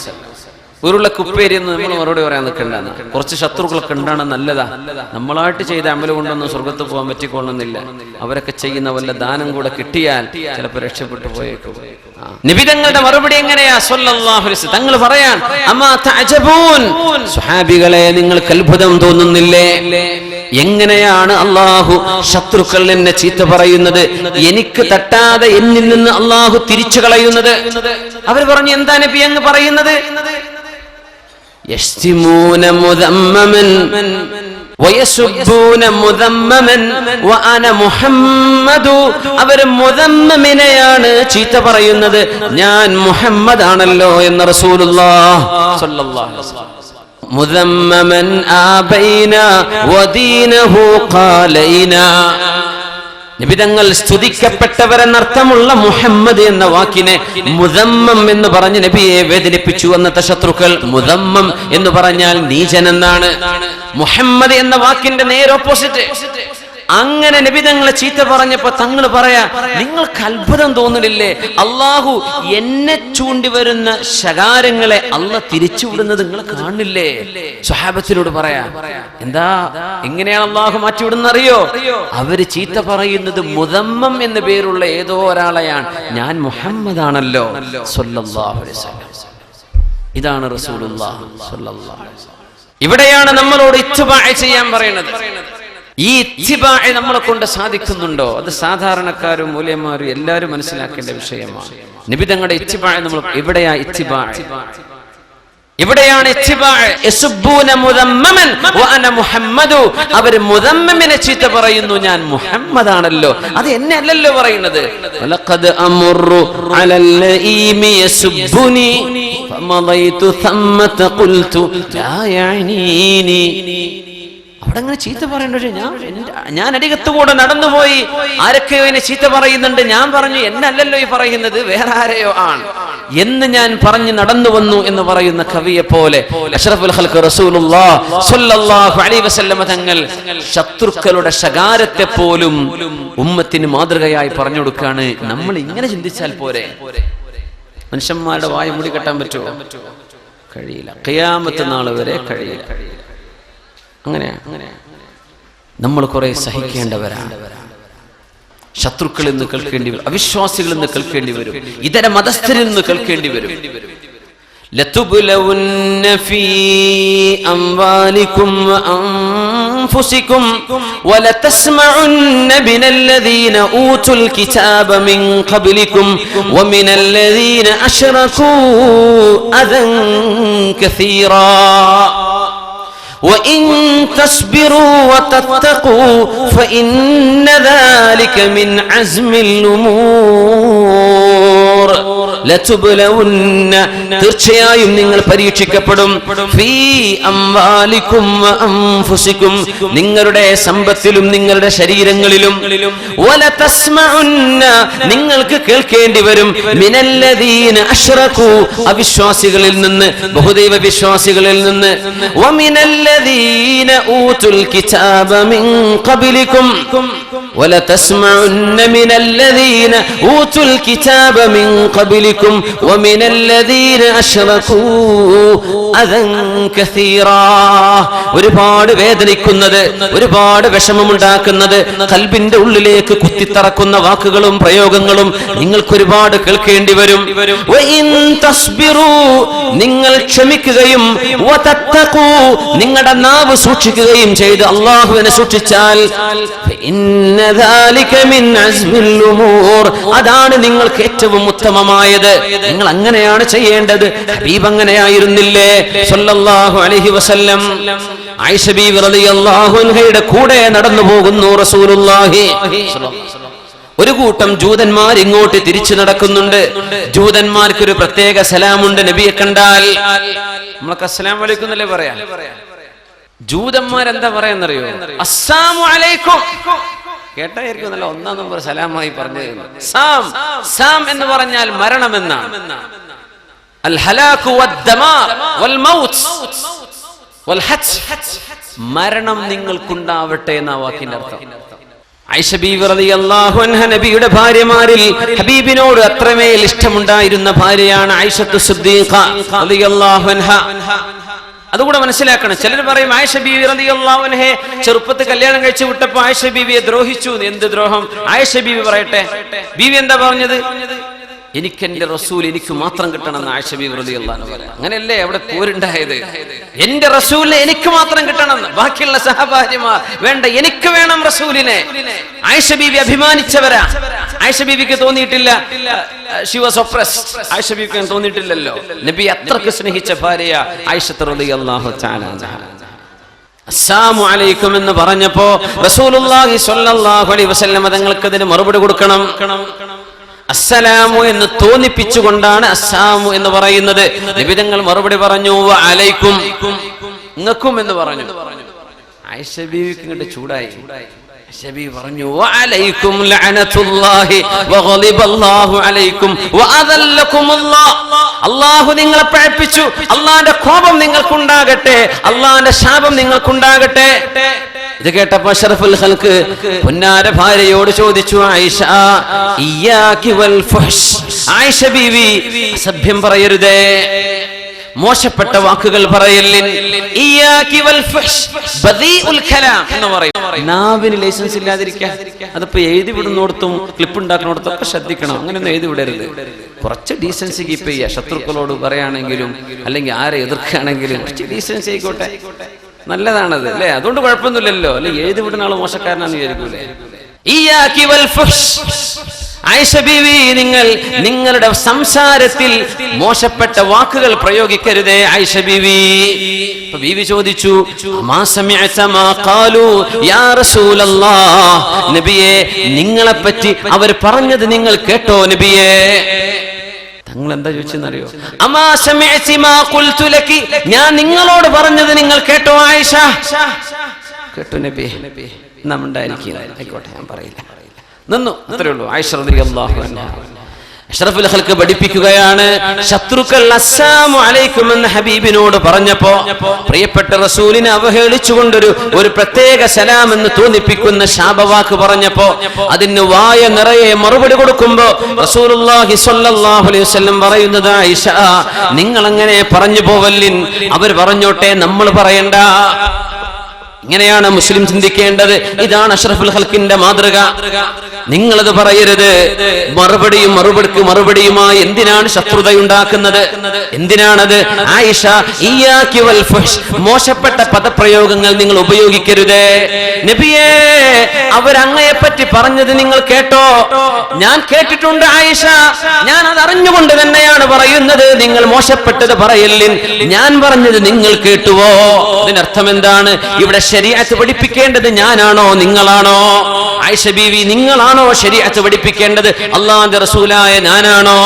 ഉരുളക്കുപ്പേരി എന്ന് നമ്മൾ മറുപടി പറയാൻ നിൽക്കണ്ടെന്ന്. കുറച്ച് ശത്രുക്കളൊക്കെ ഉണ്ടാണ്, നല്ലതാ. നമ്മളായിട്ട് ചെയ്ത അമല് കൊണ്ടൊന്നും സ്വർഗത്ത് പോകാൻ പറ്റിക്കൊള്ളുന്നില്ല. അവരൊക്കെ ചെയ്യുന്ന വല്ല ദാനം കൂടെ കിട്ടിയാൽ ചിലപ്പോൾ രക്ഷപ്പെട്ടു പോയേക്കും. നബി തങ്ങളുടെ മറുപടി എങ്ങനെയാ? സ്വല്ലല്ലാഹു അലൈഹി വസല്ലം തങ്ങൾ പറയാൻ, അമാ തഅജബൂൻ, സ്വഹാബികളെ നിങ്ങൾക്ക് അത്ഭുതം തോന്നുന്നില്ലേ? എങ്ങനെയാണ് അള്ളാഹു ശത്രുക്കൾ എന്നെ ചീത്ത പറയുന്നത്, എനിക്ക് തട്ടാതെ എന്നിൽ നിന്ന് അള്ളാഹു തിരിച്ചു കളയുന്നത്? അവർ പറഞ്ഞു, എന്താ നബി അങ്ങ് പറയുന്നത്? യസ്തിമൂന മുദമ്മമൻ വയസുബ്ബൂന മുദമ്മമൻ വഅന മുഹമ്മദു. അവർ മുദമ്മമിനെയാണ് ചീത്ത പറയുന്നത്, ഞാൻ മുഹമ്മദ് ആണല്ലോ എന്ന് റസൂലുള്ളാഹി സ്വല്ലല്ലാഹു അലൈഹി വസല്ലം. മുദമ്മമൻ ആബൈന വദീനഹു ഖാലൈന. നിബിതങ്ങൾ സ്തുതിക്കപ്പെട്ടവരെന്നർത്ഥമുള്ള മുഹമ്മദ് എന്ന വാക്കിനെ മുദമ്മം എന്ന് പറഞ്ഞ് നബിയെ വേദനിപ്പിച്ചു അന്നത്തെ ശത്രുക്കൾ. മുദമ്മം എന്ന് പറഞ്ഞാൽ നീചൻ എന്നാണ്. മുഹമ്മദ് എന്ന വാക്കിന്റെ നേരെ ഓപ്പോസിറ്റ്. അങ്ങനെ നബി തങ്ങളെ ചീത്ത പറഞ്ഞപ്പോ തങ്ങൾ പറയാ, നിങ്ങൾക്ക് അത്ഭുതം തോന്നുന്നില്ലേ? അള്ളാഹു എന്നെ ചൂണ്ടി വരുന്ന ശകാരങ്ങളെ അള്ളാഹ് തിരിച്ചുവിടുന്നത് നിങ്ങൾ കാണില്ലേ? സ്വഹാബത്തിനോട് പറയാ, എന്താ എങ്ങനെയാണ് അള്ളാഹു മാറ്റിവിടുന്ന അറിയോ? അവര് ചീത്ത പറയുന്നത് മുദമ്മം എന്ന പേരുള്ള ഏതോ ഒരാളെയാണ്, ഞാൻ മുഹമ്മദ് ആണല്ലോ സ്വല്ലല്ലാഹു അലൈഹി വസല്ലം. ഇതാണ് റസൂലുള്ളാഹി സ്വല്ലല്ലാഹു അലൈഹി വസല്ലം. ഇവിടെയാണ് നമ്മളോട് ഇത്ബാ ചെയ്യാൻ പറയുന്നത്. ഈ ഇത്തിബാ നമ്മളെ കൊണ്ട് സാധിക്കുന്നുണ്ടോ? അത് സാധാരണക്കാരും മൂല്യന്മാരും എല്ലാവരും മനസ്സിലാക്കേണ്ട വിഷയമാണ്. നബി തങ്ങളുടെ ഇത്തിബാ നമ്മൾ എവിടെയാ ഇത്തിബാ? എവിടെയാണ് ഇത്തിബാ? യസുബ്ബൂന മുദമ്മമൻ വഅന മുഹമ്മദു. അവർ മുദമ്മമിനെ ചീത്ത പറയുന്നു, ഞാൻ മുഹമ്മദ് ആണല്ലോ. അത് എന്നെ അല്ലല്ലോ പറയുന്നത്. വലഖദ് അമുറു അലൽ ലഈമി യസുബ്ബുനി ഫമദൈതു തമ്മത ഖുൽതു ലാ യഅനീനി. അവിടെ അങ്ങനെ ചീത്ത പറയണ്ടേ? ഞാൻ അടികത്തുകൂടെ നടന്നുപോയി, ആരൊക്കെയോ എന്നെ ചീത്ത പറയുന്നുണ്ട്, ഞാൻ പറഞ്ഞു എന്നല്ലല്ലോ ഈ പറയുന്നത്, വേറെ ആരെയോ ആണ് എന്ന് ഞാൻ പറഞ്ഞു നടന്നു വന്നു എന്ന് പറയുന്ന കവിയെ പോലെ അഷ്റഫുൽ ഖൽഖ് റസൂലുള്ളാഹി സ്വല്ലല്ലാഹു അലൈഹി വസല്ലം തങ്ങൾ ശത്രുക്കളുടെ ശകാരത്തെ പോലും ഉമ്മത്തിന് മാതൃകയായി പറഞ്ഞു കൊടുക്കാണ്. നമ്മൾ ഇങ്ങനെ ചിന്തിച്ചാൽ പോരെ? മനുഷ്യന്മാരുടെ വായ മൂടി കെട്ടാൻ പറ്റുമോ? കഴിയില്ല. ഖിയാമത്ത് നാൾ വരെ കഴിയില്ല. അങ്ങനെയാണ്. നമ്മൾ കുറെ സഹിക്കേണ്ടവരാണ്. ശത്രുക്കളിൽ നിന്ന് കേൾക്കേണ്ടി വരും, അവിശ്വാസികളിൽ നിന്ന് കേൾക്കേണ്ടി വരും, ഇതര മതസ്ഥരിൽ നിന്ന് കേൾക്കേണ്ടി വരും. لتبلون في أموالكم وأنفسكم ولتسمعن من الذين أوتوا الكتاب من قبلكم ومن الذين أشركوا أذى كثيرا وإن تصبروا وتتقوا فإن ذلك من عزم الأمور. ലതുബ്ലവുന്ന തീർച്ചയായും നിങ്ങൾ പരീക്ഷിക്കപ്പെടും. ഫീ അംവാലികും വഅൻഫുസികും നിങ്ങളുടെ സമ്പത്തിലും നിങ്ങളുടെ ശരീരങ്ങളിലും. വലതസ്മഉന്ന നിങ്ങൾക്ക് കേൾക്കേണ്ടി വരും. മിനല്ലദീന അശ്റകൂ അവിശ്വാസികളിൽ നിന്ന്, ബഹുദൈവ വിശ്വാസികളിൽ നിന്ന്. വമിനല്ലദീന ഊതുൽ കിതാബ മിൻ ഖബ്ലികും വലതസ്മഉന്ന മിനല്ലദീന ഊതുൽ കിതാബ മിൻ ഖബ്ലികും ومن الذين أشركوا أذى كثيرا. ഒരുപാട് വേദനിക്കുന്നത്, ഒരുപാട് വിഷമമുണ്ടാക്കുന്നത്, ഖൽബിന്റെ ഉള്ളിലേക്ക് കുത്തിത്തറക്കുന്ന വാക്കുകളും പ്രയോഗങ്ങളും നിങ്ങൾക്ക് ഒരുപാട് കേൾക്കേണ്ടി വരും. വഇൻ തസ്ബിറു നിങ്ങൾ ക്ഷമിക്കുകയും വതത്തഖൂ നിങ്ങളുടെ നാവ് സൂക്ഷിക്കുകയും ചെയ്ത് അല്ലാഹുവിനെ സൂക്ഷിച്ചാൽ ഫഇന്ന ദാലിക മിൻ അസ്മിൽ ഉമൂർ അതാണ് നിങ്ങൾക്ക് ഏറ്റവും ഉത്തമമായത്. നിങ്ങൾ അങ്ങനെയാണ് ചെയ്യേണ്ടത്. ഹബീബ് അങ്ങനെയായിരുന്നില്ലേ സല്ലല്ലാഹു അലൈഹി വസല്ലം? ആയിഷ ബീവി റളിയല്ലാഹു അൻഹയുടെ കൂടെ നടന്നു പോകുന്നു റസൂലുള്ളാഹി. ഒരു കൂട്ടം ജൂതന്മാർ ഇങ്ങോട്ട് തിരിച്ചു നടക്കുന്നുണ്ട്. ജൂതന്മാർക്ക് ഒരു പ്രത്യേക സലാമുണ്ട് നബിയെ കണ്ടാൽ. നമ്മളൊക്കെ അസ്സലാമു അലൈക്കും എന്നല്ലേ പറയാ. ജൂതന്മാരെന്താ പറയാന്നറിയോ? അസ്സലാമു അലൈക്കും കേട്ടായിരിക്കും നല്ല ഒന്നാം നമ്പർ സലാമായി പറഞ്ഞു. സാം സാം എന്ന് പറഞ്ഞാൽ മരണമെന്നാണ്. അൽ ഹലാകു വദ്ദമാർ വൽ മൗത്ത് വൽ ഹജ് മരണം നിങ്ങൾക്കുണ്ടാവട്ടെ എന്ന വാക്കിന്റെ അർത്ഥം. ആയിഷ ബീവി റളിയല്ലാഹു അൻഹ നബിയുടെ ഭാര്യമാരിൽ ഹബീബിനോട് അത്രമേൽ ഇഷ്ടമുണ്ടായിരുന്ന ഭാര്യയാണ് ആയിഷത്തു സിദ്ദീഖ റളിയല്ലാഹു അൻഹ. അതുകൂടെ മനസ്സിലാക്കണം. ചിലർ പറയും ആയിഷ ബീവി റളിയല്ലാഹു അൻഹയെ ചെറുപ്പത്തിൽ കല്യാണം കഴിച്ചു വിട്ടപ്പോ ആയിഷ ബീവിയെ ദ്രോഹിച്ചു. എന്ത് ദ്രോഹം? ആയിഷ ബീവി പറയട്ടെ. ബീവി എന്താ പറഞ്ഞത്? എനിക്ക് എന്റെ റസൂൽ എനിക്ക് മാത്രം കിട്ടണം എന്ന് ആയിഷ ബീവി റളിയല്ലാഹു അൻഹ പറയാം. അങ്ങനെയല്ലേ അവിടെ പോരുണ്ടായത്? എന്റെ റസൂലിനെ എനിക്ക് മാത്രം കിട്ടണം, ബാക്കിയുള്ള സഹഭാര്യമാർ വേണ്ട, എനിക്ക് വേണം റസൂലിനെ. ആയിഷ ബീവി അഭിമാനിച്ചവരാ. ആയിഷ ബീവിക്ക് തോന്നിയിട്ടില്ല she was oppressed. ആയിഷ ബീവിക്ക് തോന്നിയിട്ടില്ലല്ലോ. നബി അത്രക്ക് സ്നേഹിച്ച ഭാര്യ ആയിഷ റളിയല്ലാഹു തആല. അസ്സലാമു അലൈക്കും എന്ന് പറഞ്ഞപ്പോ റസൂലുള്ളാഹി സ്വല്ലല്ലാഹു അലൈഹി വസല്ലം തങ്ങൾക്ക് അതിന് മറുപടി കൊടുക്കണം. അസ്സലാമു എന്ന് തോന്നിപ്പിച്ചുകൊണ്ടാണ് അസ്സലാമു എന്ന് പറയുന്നത്. നബി തങ്ങൾ മറുപടി പറഞ്ഞു വഅലൈക്കും നിങ്ങൾക്കും എന്ന് പറഞ്ഞു. ആയിഷ ബീവിക്ക് ഇങ്ങോട്ട് ചൂടായി. ശബി പറഞ്ഞു വഅലൈക്കും ലഅനത്തുല്ലാഹി വഗളിബല്ലാഹു അലൈക്കും വഅദല്ലകുമുല്ലാഹ് അല്ലാഹു നിങ്ങളെ പഴിപ്പിച്ചു, അല്ലാഹുവിന്റെ കോപം നിങ്ങൾക്കുണ്ടാകട്ടെ, അല്ലാഹുവിന്റെ ശാപം നിങ്ങൾക്കുണ്ടാകട്ടെ. ഇത് കേട്ടപ്പോൾ അഷ്റഫുൽ ഖൽഖ് പുന്നാര ഭാര്യയോട് ചോദിച്ചു, ആയിഷ ഇയ്യാകി വൽ ഫഹ്ഷ്, ആയിഷ ബീവി അസഭ്യം പറയരുതേ, മോശപ്പെട്ട വാക്കുകൾ പറയല്ലിൻ. ഇയ്യാകി വൽ ഫഹ്ഷ് ബദീഉൽ കലാം എന്ന് പറയും. നാവിന് ലൈസൻസ് ഇല്ലാതിരിക്കുക. അതിപ്പോ എഴുതി വിടുന്നോടത്തും ക്ലിപ്പ് ഉണ്ടാക്കുന്നിടത്തും ഒക്കെ ശ്രദ്ധിക്കണം. അങ്ങനെയൊന്നും എഴുതി വിടരുത്. കുറച്ച് ഡീസൻസി കീപ്പ് ചെയ്യുക. ശത്രുക്കളോട് പറയുകയാണെങ്കിലും അല്ലെങ്കിൽ ആരെ എതിർക്കുകയാണെങ്കിലും കുറച്ച് ഡീസൻസി ആയിക്കോട്ടെ, നല്ലതാണത് അല്ലേ? അതുകൊണ്ട് കുഴപ്പമൊന്നുമില്ലല്ലോ. അല്ലെങ്കിൽ എഴുതി വിടുന്ന ആള് മോശക്കാരനാണെന്ന് വിചാരിക്കൂലേ? ഇയ്യാകി വൽ ഫഹ്ഷ്, ആയിഷ ബീവി നിങ്ങൾ നിങ്ങളുടെ സംസാരത്തിൽ മോശപ്പെട്ട വാക്കുകൾ പ്രയോഗിക്കരുതേ ആയിഷ ബീവി. ബീവി ചോദിച്ചു, മാ സമിഅത മാ ഖാലു യാ റസൂലല്ലാഹ്, നബിയേ നിങ്ങളെ പറ്റി അവർ പറഞ്ഞത് നിങ്ങൾ കേട്ടോ നബിയേ? തങ്ങൾ എന്താ ചോദിച്ചെന്നറിയോ? അമാ സമിഅതി മാ ഖുൽതു ലകി, ഞാൻ നിങ്ങളോട് പറഞ്ഞത് നിങ്ങൾ കേട്ടോ ആയിഷ? കേട്ടോ നബിയേ. നമ്മണ്ടായിരിക്കും, ആയിക്കോട്ടെ ഞാൻ പറയില്ല, നിന്നു, അത്രേ ഉള്ളൂ. ആയിഷ റളിയല്ലാഹു അൻഹ അഷ്റഫുൽ ഖൽഖ് പഠിപ്പിക്കുകയാണ്. ശത്രുക്കൾ അസ്സലാമു അലൈക്കും എന്ന് ഹബീബിനോട് പറഞ്ഞപ്പോ പ്രിയപ്പെട്ട റസൂലിനെ അവഹേളിച്ചുകൊണ്ടൊരു പ്രത്യേക സലാം എന്ന് തോന്നിപ്പിക്കുന്ന ശാപവാക്ക് പറഞ്ഞപ്പോ അതിന് വായ നിറയെ മറുപടി കൊടുക്കുമ്പോ റസൂലുള്ളാഹി സ്വല്ലല്ലാഹു അലൈഹി വസല്ലം പറയുന്നത്, ആയിഷ നിങ്ങൾ അങ്ങനെ പറഞ്ഞു പോവല്ലിൻ, അവർ പറഞ്ഞോട്ടെ, നമ്മൾ പറയണ്ട. ഇങ്ങനെയാണ് മുസ്ലിം ചിന്തിക്കേണ്ടത്. ഇതാണ് അഷ്റഫുൽ ഖൽഖിന്റെ മാതൃക. നിങ്ങളത് പറയരുത്. മറുപടിയുമായി എന്തിനാണ് ശത്രുതയുണ്ടാക്കുന്നത്? എന്തിനാണത്? ആയിഷ, ഇയ്യാകി വൽ ഫഹ്ഷ്, മോശപ്പെട്ട പദപ്രയോഗങ്ങൾ നിങ്ങൾ ഉപയോഗിക്കരുത്. നബിയേ, അവരങ്ങയെ പറ്റി പറഞ്ഞത് നിങ്ങൾ കേട്ടോ? ഞാൻ കേട്ടിട്ടുണ്ട് ആയിഷ, ഞാൻ അത് അറിഞ്ഞുകൊണ്ട് തന്നെയാണ് പറയുന്നത്. നിങ്ങൾ മോശപ്പെട്ടത് പറയല്ലിൻ, ഞാൻ പറഞ്ഞത് നിങ്ങൾ കേട്ടുവോ? അതിനർത്ഥം എന്താണ്? ഇവിടെ ശരീഅത്ത് പഠിപ്പിക്കേണ്ടത് ഞാനാണോ നിങ്ങളാണോ? ആയിഷ ബീവി, നിങ്ങളാണോ ശരീഅത്ത് പഠിപ്പിക്കേണ്ടത്? അല്ലാഹുവിന്റെ റസൂലായ ഞാനാണോ?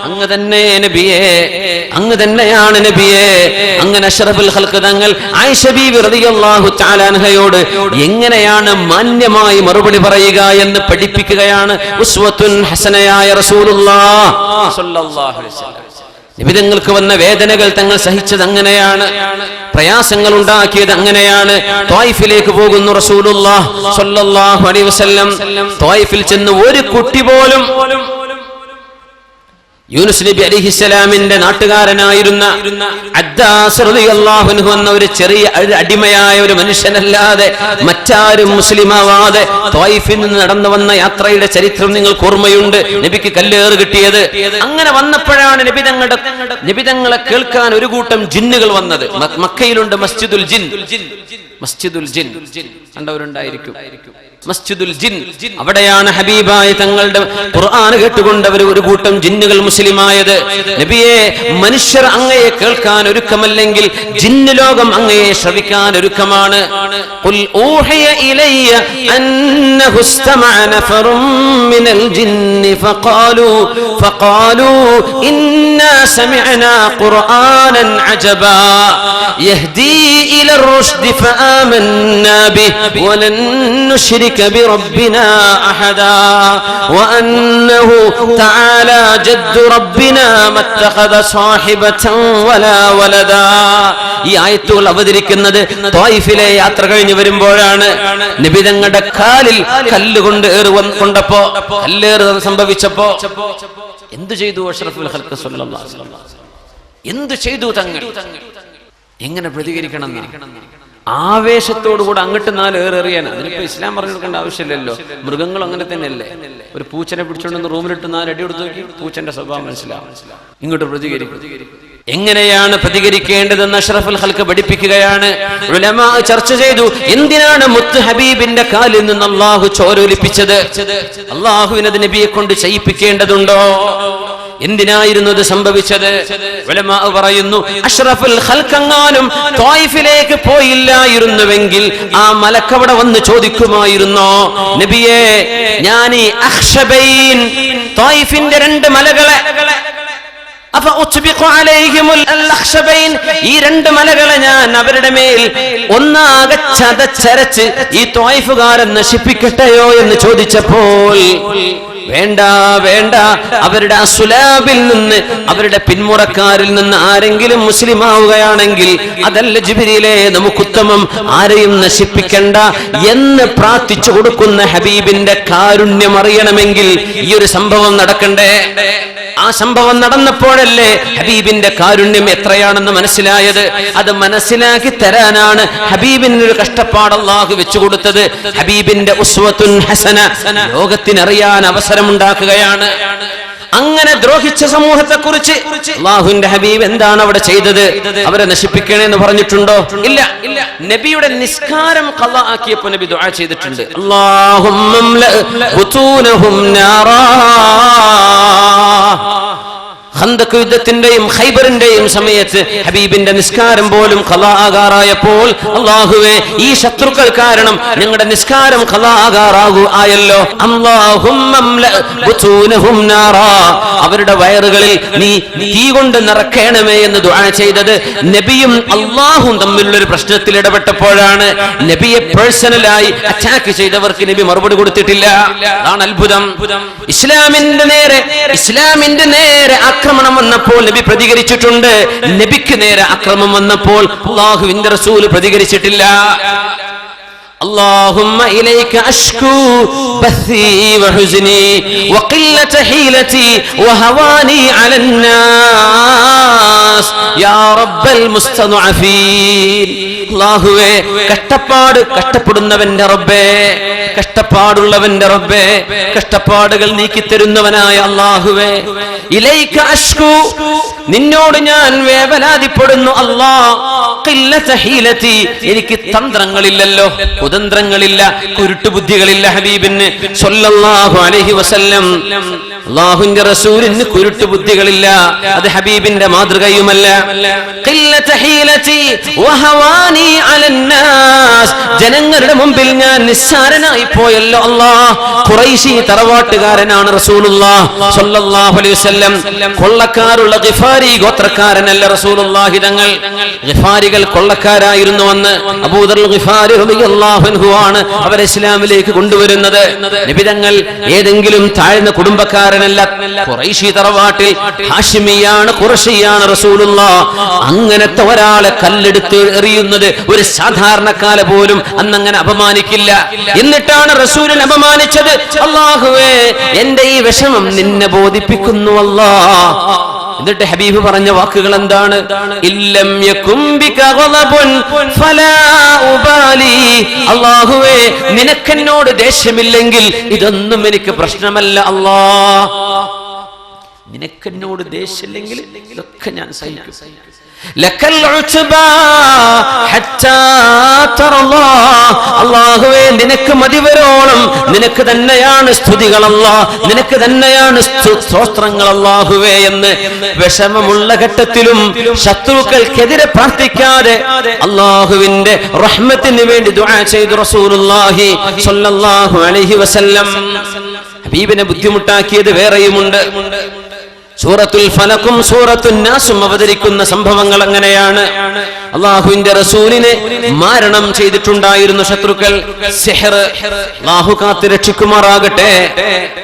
അങ്ങ് തന്നെ നബിയേ, അങ്ങ് തന്നെയാണ് നബിയേ. അങ്ങനെ അഷ്റഫുൽ ഖൽഖ് തങ്ങൾ ആയിഷ ബീവി റളിയല്ലാഹു തആല അൻഹയോട് എങ്ങനെയാണ് മാന്യമായി മറുപടി പറയുക എന്ന് പഠിപ്പിക്കുകയാണ് ഉസ്വത്തുൻ ഹസനയായ റസൂലുള്ളാഹി സ്വല്ലല്ലാഹു അലൈഹി വസല്ലം. നിബിതങ്ങൾക്ക് വന്ന വേദനകൾ തങ്ങൾ സഹിച്ചത് അങ്ങനെയാണ്, പ്രയാസങ്ങൾ ഉണ്ടാക്കിയത് അങ്ങനെയാണ്. ത്വായിഫിലേക്ക് പോകുന്നു റസൂലുള്ളാഹി സ്വല്ലല്ലാഹു അലൈഹി വസല്ലം. ത്വായിഫിൽ ചെന്ന് ഒരു കുട്ടി പോലും യൂനുസ് നബി അലൈഹിസ്സലാമിന്റെ നാട്ടുകാരനായിരുന്ന അദ്ദാസ് റളിയല്ലാഹു അൻഹു എന്ന ഒരു ചെറിയ അടിമയായ ഒരു മനുഷ്യനല്ലാതെ മറ്റാരും മുസ്ലിമാവാതെ ത്വായിഫിൽ നിന്ന് നടന്നു വന്ന യാത്രയുടെ ചരിത്രം നിങ്ങൾക്ക് ഓർമ്മയുണ്ട്. നബിക്ക് കല്ലേറ് കിട്ടിയത്. അങ്ങനെ വന്നപ്പോഴാണ് നബിതങ്ങളെ കേൾക്കാൻ ഒരു കൂട്ടം ജിന്നുകൾ വന്നത്. മക്കയിലുണ്ട് മസ്ജിദുൽ ജിൻ. മസ്ജിദുൽ ജിൻ കണ്ടവരുണ്ടായിരിക്കും. മസ്ജിദുൽ ജിൻ, അവിടെയാണ് ഹബീബായ തങ്ങളുടെ ഖുർആൻ കേട്ടുകൊണ്ട് അവർ ഒരു കൂട്ടം ജിന്നുകൾ മുസ്ലിമായത്. നബിയെ, മനുഷ്യർ അങ്ങയെ കേൾക്കാൻ ഒരുക്കമല്ലെങ്കിൽ ജിന്ന് ലോകം അങ്ങയെ ശ്രവിക്കാൻ ഒരുക്കമാണ്. ഖുൽ ഊഹിയ ഇലയ്യ അന്നഹു ഇസ്തമഅ നഫറും മിനൽ ജിന്നി ഫഖാലൂ ഇന്നാ സമിഅനാ ഖുർആനൻ അജബാ യഹ്ദീ ഇലർ റുശ്ദി ഫആമന്നാ ബിഹി വലൻ നുശ്രിക بربنا أحدا وأنه تعالى جد ربنا ما اتخذ صاحبة ولا ولدا. ഈ ആയത്തുകൾ അവതരിക്കുന്നത് ത്വായിഫിലെ യാത്ര കഴിഞ്ഞ് വരുമ്പോഴാണ്. നബി തങ്ങളുടെ കാലിൽ കല്ലുകൊണ്ട് കൊണ്ടപ്പോ കല്ലേറ് സംഭവിച്ചപ്പോ എന്തു ചെയ്തു അഷ്റഫുൽ ഖൽഖ് സ്വല്ലല്ലാഹു അലൈഹി വസല്ലം? എന്തു ചെയ്തു തങ്ങൾ? എങ്ങനെ പ്രതികരിക്കണം? ആവേശത്തോടുകൂടെ അങ്ങോട്ട് 4 ഏറെറിയാനാണ്. അതിനിപ്പോ ഇസ്ലാം പറഞ്ഞു കൊടുക്കേണ്ട ആവശ്യമില്ലല്ലോ. മൃഗങ്ങൾ അങ്ങനെ തന്നെയല്ലേ. ഒരു പൂച്ചനെ പിടിച്ചുകൊണ്ടെന്ന് റൂമിലിട്ട് 4 അടി കൊടുത്തു നോക്കി, പൂച്ചന്റെ സ്വഭാവം മനസ്സിലാവും. ഇങ്ങോട്ട് പ്രതികരിക്കും. എങ്ങനെയാണ് പ്രതികരിക്കേണ്ടതെന്ന് അഷ്റഫുൽ ഖൽഖ് പഠിപ്പിക്കുകയാണ്. ഉലമാ ചർച്ച ചെയ്തു, എന്തിനാണ് മുത്ത് ഹബീബിന്റെ കാലിൽ നിന്ന് അള്ളാഹു ചോരൊലിപ്പിച്ചത്? അള്ളാഹുവിനത് നബിയെ കൊണ്ട് ചെയ്യിപ്പിക്കേണ്ടതുണ്ടോ? എന്തിനായിരുന്നു ഇത് സംഭവിച്ചത്? ഉലമാ പറയുന്നു, അഷ്റഫുൽ ഖൽഖ് എങ്ങാനും ത്വായിഫിലേക്ക് പോയില്ലായിരുന്നുവെങ്കിൽ ആ മലക്കവിടെ വന്ന് ചോദിക്കുമായിരുന്നോ, നബിയേ, ഞാൻ ഈ അഖ്ശബൈൻ ത്വായിഫിന്റെ 2 മലകളെ ഈ 2 മലകളെ ഞാൻ അവരുടെ മേൽ ഒന്നാകെ ചതച്ചരച്ച് ഈ ത്വായിഫുകാരെ നശിപ്പിക്കട്ടെയോ എന്ന് ചോദിച്ചപ്പോൾ വേണ്ട വേണ്ട, അവരുടെ അസുലാബിൽ നിന്ന്, അവരുടെ പിന്മുറക്കാരിൽ നിന്ന് ആരെങ്കിലും മുസ്ലിം ആവുകയാണെങ്കിൽ അതല്ല ജിബ്രീലേ നമുക്കുത്തമം, ആരെയും നശിപ്പിക്കണ്ട എന്ന് പ്രാർത്ഥിച്ചു കൊടുക്കുന്ന ഹബീബിന്റെ കാരുണ്യം അറിയണമെങ്കിൽ ഈ ഒരു സംഭവം നടക്കണ്ടേ? ആ സംഭവം നടന്നപ്പോഴല്ലേ ഹബീബിന്റെ കാരുണ്യം എത്രയാണെന്ന് മനസ്സിലായത്. അത് മനസ്സിലാക്കി തരാനാണ് ഹബീബിന് ഒരു കഷ്ടപ്പാട് അല്ലാഹു വെച്ചു കൊടുത്തത്. ഹബീബിന്റെ ഉസ്വത്തുൻ ഹസന ലോകത്തിനറിയാൻ അവസരമുണ്ടാക്കുകയാണ്. അങ്ങനെ ദ്രോഹിച്ച സമൂഹത്തെ കുറിച്ച് അല്ലാഹുവിന്റെ ഹബീബ് എന്താണ് അവിടെ ചെയ്തത്? അവരെ നശിപ്പിക്കണേ എന്ന് പറഞ്ഞിട്ടുണ്ടോ? ഇല്ല. നബിയുടെ നിസ്കാരം ഖളാ ആക്കിയപ്പോൾ നബി ദുആ ചെയ്തിട്ടുണ്ട്, അല്ലാഹുമ്മ ബുതൂനഹും നാറാ. ഖന്ദഖ് യുദ്ധത്തിന്റെയും ഖൈബറിന്റെയും സമയത്ത് ഹബീബിന്റെ നിസ്കാരം പോലും ഖളാ ആകാറായപ്പോൾ, അല്ലാഹുവേ, ഈ ശത്രുക്കൾ കാരണം ഞങ്ങളുടെ നിസ്കാരം ഖളാ ആയല്ലോ, അല്ലാഹുമ്മ ബുതൂനഹും നാറാ, അവരുടെ വയറുകളിൽ നീ തീ കൊണ്ട് നിറക്കണമേ എന്ന് ദുആ ചെയ്തത് നബിയും അല്ലാഹും തമ്മിലുള്ള ഒരു പ്രശ്നത്തിൽ ഇടപെട്ടപ്പോഴാണ്. നബിയെ പേഴ്സണലായി അറ്റാക്ക് ചെയ്തവർക്ക് നബി മറുപടി കൊടുത്തിട്ടില്ല. അതാണ് അത്ഭുതം. ഇസ്ലാമിന്റെ നേരെ ആക്രമണം വന്നപ്പോൾ നബി പ്രതികരിച്ചിട്ടുണ്ട്. നബിക്ക് നേരെ ആക്രമണം വന്നപ്പോൾ അല്ലാഹുവിന്റെ റസൂൽ പ്രതികരിച്ചിട്ടില്ല. اللهم إليك أشكو بثي وحزني وقلة حيلتي وهواني على الناس يا رب المستضعفين. അല്ലാഹുവേ, കഷ്ടപ്പെടുന്നവന്റെ റബ്ബേ, കഷ്ടപ്പാടുള്ളവന്റെ റബ്ബേ, കഷ്ടപ്പാടുകൾ നീക്കിത്തരുന്നവനായ അല്ലാഹുവേ, ഇലൈക അഷ്കു, നിന്നോട് ഞാൻ വേവലാതിപ്പെടുന്നു അല്ലാഹ്. ഖില്ലത ഹീലതി, എനിക്ക് തന്ത്രങ്ങളില്ലല്ലോ, കുതന്ത്രങ്ങളില്ല, കുരുട്ടുബുദ്ധികളില്ല ഹബീബിന് സ്വല്ലല്ലാഹു അലൈഹി വസല്ലം. അല്ലാഹുവിന്റെ റസൂലിന് കുരുട്ടുബുദ്ധികളില്ല, അത് ഹബീബിന്റെ മാതൃകയുമല്ല. ഖില്ലത ഹീലതി വഹവാനി അലന്നാസ്, ജനങ്ങളുടെ മുമ്പിൽ ഞാൻ നിസ്സാരനായി പോയല്ലോ അല്ലാഹ്. ഖുറൈശി തറവാട്ടുകാരനാണ് റസൂലുള്ളാഹ് സ്വല്ലല്ലാഹു അലൈഹി വസല്ലം. കൊള്ളക്കാരുള്ള ഗിഫാരി ഗോത്രക്കാരനല്ല റസൂലുള്ളാഹി തങ്ങൾ. ഗിഫാരികൾ കൊള്ളക്കാരായിരുന്നു എന്ന് അബൂദർ ഗിഫാരി റളിയല്ലാഹു അൻഹു ആണ് അവരെ ഇസ്ലാമിലേക്ക് കൊണ്ടുവരുന്നത്. നബി തങ്ങൾ ഏതെങ്കിലും താഴ്ന്ന കുടുംബക്കാരനല്ല, ഖുറൈശി തറവാട്ടിൽ ഹാഷിമിയാണ്, ഖുറൈശിയാണ് റസൂലുള്ളാഹ്. അങ്ങനത്തെ ഒരാളെ കല്ലെടുത്ത് എറിയുന്നത് ഒരു സാധാരണക്കാരെ പോലും അന്നങ്ങനെ അപമാനിക്കില്ല. എന്നിട്ടാണ് റസൂലിനെ അപമാനിച്ചത്. അല്ലാഹുവേ, എന്റെ ഈ വിഷമം നിന്നെ ബോധിപ്പിക്കുന്നു അല്ലാഹ്. എന്നിട്ട് ഹബീബ് പറഞ്ഞ വാക്കുകൾ എന്താണ്? ഇല്ലം യകും ബിക ഗളബുൻ ഫലാ ഉബാലി. അല്ലാഹുവേ, നിനക്കെന്നോട് ദേഷ്യമില്ലെങ്കിൽ ഇതൊന്നും എനിക്ക് പ്രശ്നമല്ല അല്ലാഹ്. നിനക്കെന്നോട് ദേഷ്യമില്ലെങ്കിൽ ഇതൊക്കെ ഞാൻ സഹിക്കും. ലക്കൽ ഉത്ബാ ഹത്താ തർളാ. അല്ലാഹുവേ, നിനക്ക് മതിവരോളം നിനക്ക് തന്നെയാണ് സ്തുതികൾ അല്ലാഹ്, നിനക്ക് തന്നെയാണ് സ്തോത്രങ്ങൾ അല്ലാഹുവേ എന്ന് വിഷമമുള്ള ഘട്ടത്തിലും ശത്രുക്കൾക്കെതിരെ പ്രാർത്ഥിക്കാതെ അല്ലാഹുവിന്റെ റഹ്മത്തിന് വേണ്ടി ദുആ ചെയ്തു റസൂലുള്ളാഹി സ്വല്ലല്ലാഹു അലൈഹി വസല്ലം. ഹബീബിനെ ബുദ്ധിമുട്ടാക്കിയത് വേറെയുമുണ്ട്. സൂറത്തുൽ ഫലക്കും സൂറത്തുൻ നാസും അവതരിക്കുന്ന സംഭവങ്ങൾ അങ്ങനെയാണ്. അല്ലാഹുവിന്റെ റസൂലിനെ മാരണം ചെയ്തിട്ടുണ്ടായിരുന്നു ശത്രുക്കൾ. സിഹ്ർ, അല്ലാഹു കാത്ത് രക്ഷിക്കുമാറാകട്ടെ,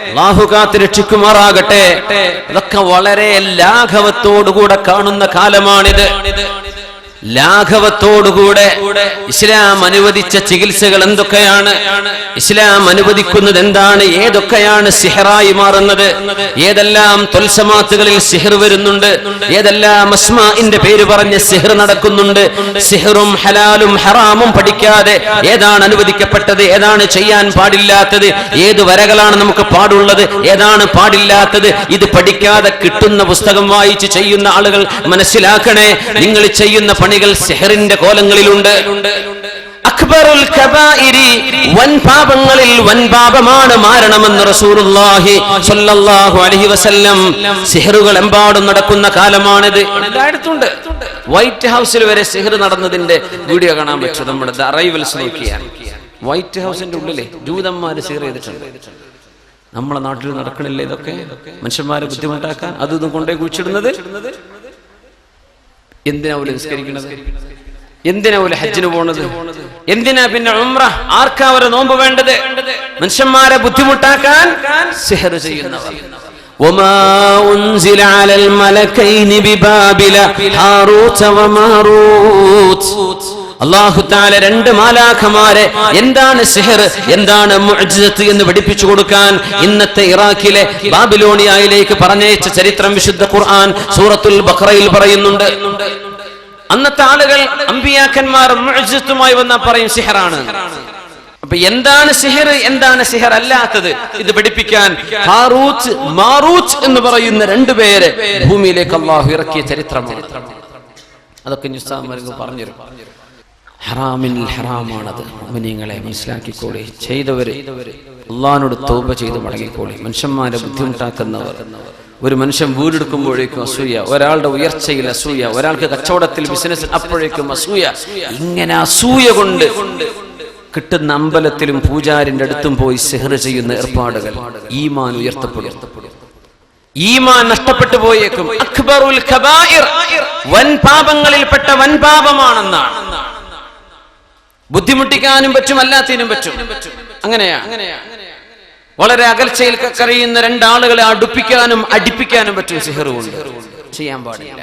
അല്ലാഹു കാത്ത് രക്ഷിക്കുമാറാകട്ടെ. ഇതൊക്കെ വളരെ ലാഘവത്തോടുകൂടെ കാണുന്ന കാലമാണിത്. ലാഘവത്തോടുകൂടെ ഇസ്ലാം അനുവദിച്ച ചികിത്സകൾ എന്തൊക്കെയാണ്, ഇസ്ലാം അനുവദിക്കുന്നത് എന്താണ്, ഏതൊക്കെയാണ് സിഹറായി മാറുന്നത്, ഏതെല്ലാം തൊൽസമാത്തുകളിൽ സിഹർ വരുന്നുണ്ട്, ഏതെല്ലാം അസ്മാഇന്റെ പേര് പറഞ്ഞ് സിഹർ നടക്കുന്നുണ്ട്. സിഹറും ഹലാലും ഹറാമും പഠിക്കാതെ ഏതാണ് അനുവദിക്കപ്പെട്ടത്, ഏതാണ് ചെയ്യാൻ പാടില്ലാത്തത്, ഏത് വരകളാണ് നമുക്ക് പാടുള്ളത്, ഏതാണ് പാടില്ലാത്തത്, ഇത് പഠിക്കാതെ കിട്ടുന്ന പുസ്തകം വായിച്ച് ചെയ്യുന്ന ആളുകൾ മനസ്സിലാക്കണേ, നിങ്ങൾ ചെയ്യുന്ന പണികൾ സിഹറിന്റെ കോലങ്ങളിലുണ്ട്. അക്ബറുൽ കബായിരി, വൻ പാപങ്ങളിൽ വൻ പാപമാണ് മാരണമെന്ന് റസൂലുള്ളാഹി സ്വല്ലല്ലാഹു അലൈഹി വസല്ലം. സിഹറുകൾ എമ്പാടും നടക്കുന്ന കാലമാണിത്. എല്ലായിടത്തുണ്ട്. വൈറ്റ് ഹൗസിൽ വരെ സിഹർ നടന്നതിന്റെ വീഡിയോ കാണാൻ പറ്റും. നമ്മുടെ ദ അറൈവൽസ് നോക്കിയാൽ വൈറ്റ് ഹൗസിന്റെ ഉള്ളിലെ ജൂതന്മാര് സിഹർ ചെയ്തിട്ടുണ്ട്. നമ്മളെ നാട്ടിൽ നടക്കണില്ല ഇതൊക്കെ? മനുഷ്യന്മാരെ ബുദ്ധിമുട്ടാക്കാൻ അതും കൊണ്ടേ കുഴിച്ചിടുന്നത്. എന്തിനാ ഓല് നിസ്കരിക്കുന്നത്? എന്തിനാ ഓല് ഹജ്ജിന് പോണത്? എന്തിനാ പിന്നെ ഉംറ? ആർക്കാ അവരെ നോമ്പ് വേണ്ടത്? മനുഷ്യന്മാരെ ബുദ്ധിമുട്ടാക്കാൻ സിഹർ ചെയ്യുന്നവർ. وما أنزل على الملكين ببابل هاروت وماروت. അല്ലാഹു തആല രണ്ട് മാലാഖമാരെ എന്താണ് സിഹർ, എന്താണ് മുഅ്ജിസത്ത് എന്ന് പഠിപ്പിച്ചു കൊടുക്കാൻ ഇന്നത്തെ ഇറാഖിലെ ബാബിലോണിയയിലേക്ക് പറഞ്ഞയച്ച ചരിത്രം വിശുദ്ധ ഖുർആൻ സൂറത്തുൽ ബഖറയിൽ പറയുന്നുണ്ട്. അന്നത്തെ ആളുകൾ അമ്പിയാക്കന്മാർ മുഅ്ജിസത്തുമായി വന്നാൽ പറയും സിഹറാണ്. അപ്പൊ എന്താണ് സിഹർ, എന്താണ് സിഹർ അല്ലാത്തത്, ഇത് പഠിപ്പിക്കാൻ ഹാറൂത്ത് മാറൂത്ത് എന്ന് പറയുന്ന രണ്ടുപേരെ ഭൂമിയിലേക്ക് അല്ലാഹു ഇറക്കിയ ചരിത്രമാണ്. അതൊക്കെ ഉസ്താദുമാർക്ക് പറഞ്ഞുതരും. ഹറാമിൽ ഹറാമാണത്. മുഅ്മിനീങ്ങളെ മനസ്സിലാക്കിക്കോളി. ചെയ്തവര് അല്ലാഹുവോട് തൗബ ചെയ്ത് മടങ്ങിക്കോളി. മനുഷ്യന്മാരെ ബുദ്ധിമുട്ടാക്കുന്നവർ, ഒരു മനുഷ്യൻ വീടെടുക്കുമ്പോഴേക്കും അസൂയ, ഒരാളുടെ ഉയർച്ചയിൽ അസൂയ, ഒരാൾക്ക് കച്ചവടത്തിൽ ബിസിനസ് അപ്പോഴേക്കും അസൂയ. ഇങ്ങനെ അസൂയ കൊണ്ട് കിട്ടുന്ന അമ്പലത്തിലും പൂജാരിന്റെ അടുത്തും പോയി സിഹർ ചെയ്യുന്ന ഏർപ്പാടുകൾ ഈമാൻ ഉയർത്തപ്പെടും. ഈമാൻ നഷ്ടപ്പെട്ടു പോയേക്കും. അക്ബറുൽ കബായിർ, വൻ പാപങ്ങളിൽപ്പെട്ട വൻ പാപമാണെന്നാണ്. ബുദ്ധിമുട്ടിക്കാനും പറ്റും, അല്ലാത്തതിനും പറ്റും. അങ്ങനെയാ. വളരെ അകൽച്ചയിൽ കഴിയുന്ന രണ്ടാളുകളെ അടുപ്പിക്കാനും അടിപ്പിക്കാനും പറ്റും സിഹർ കൊണ്ട്. ചെയ്യാൻ പാടില്ല.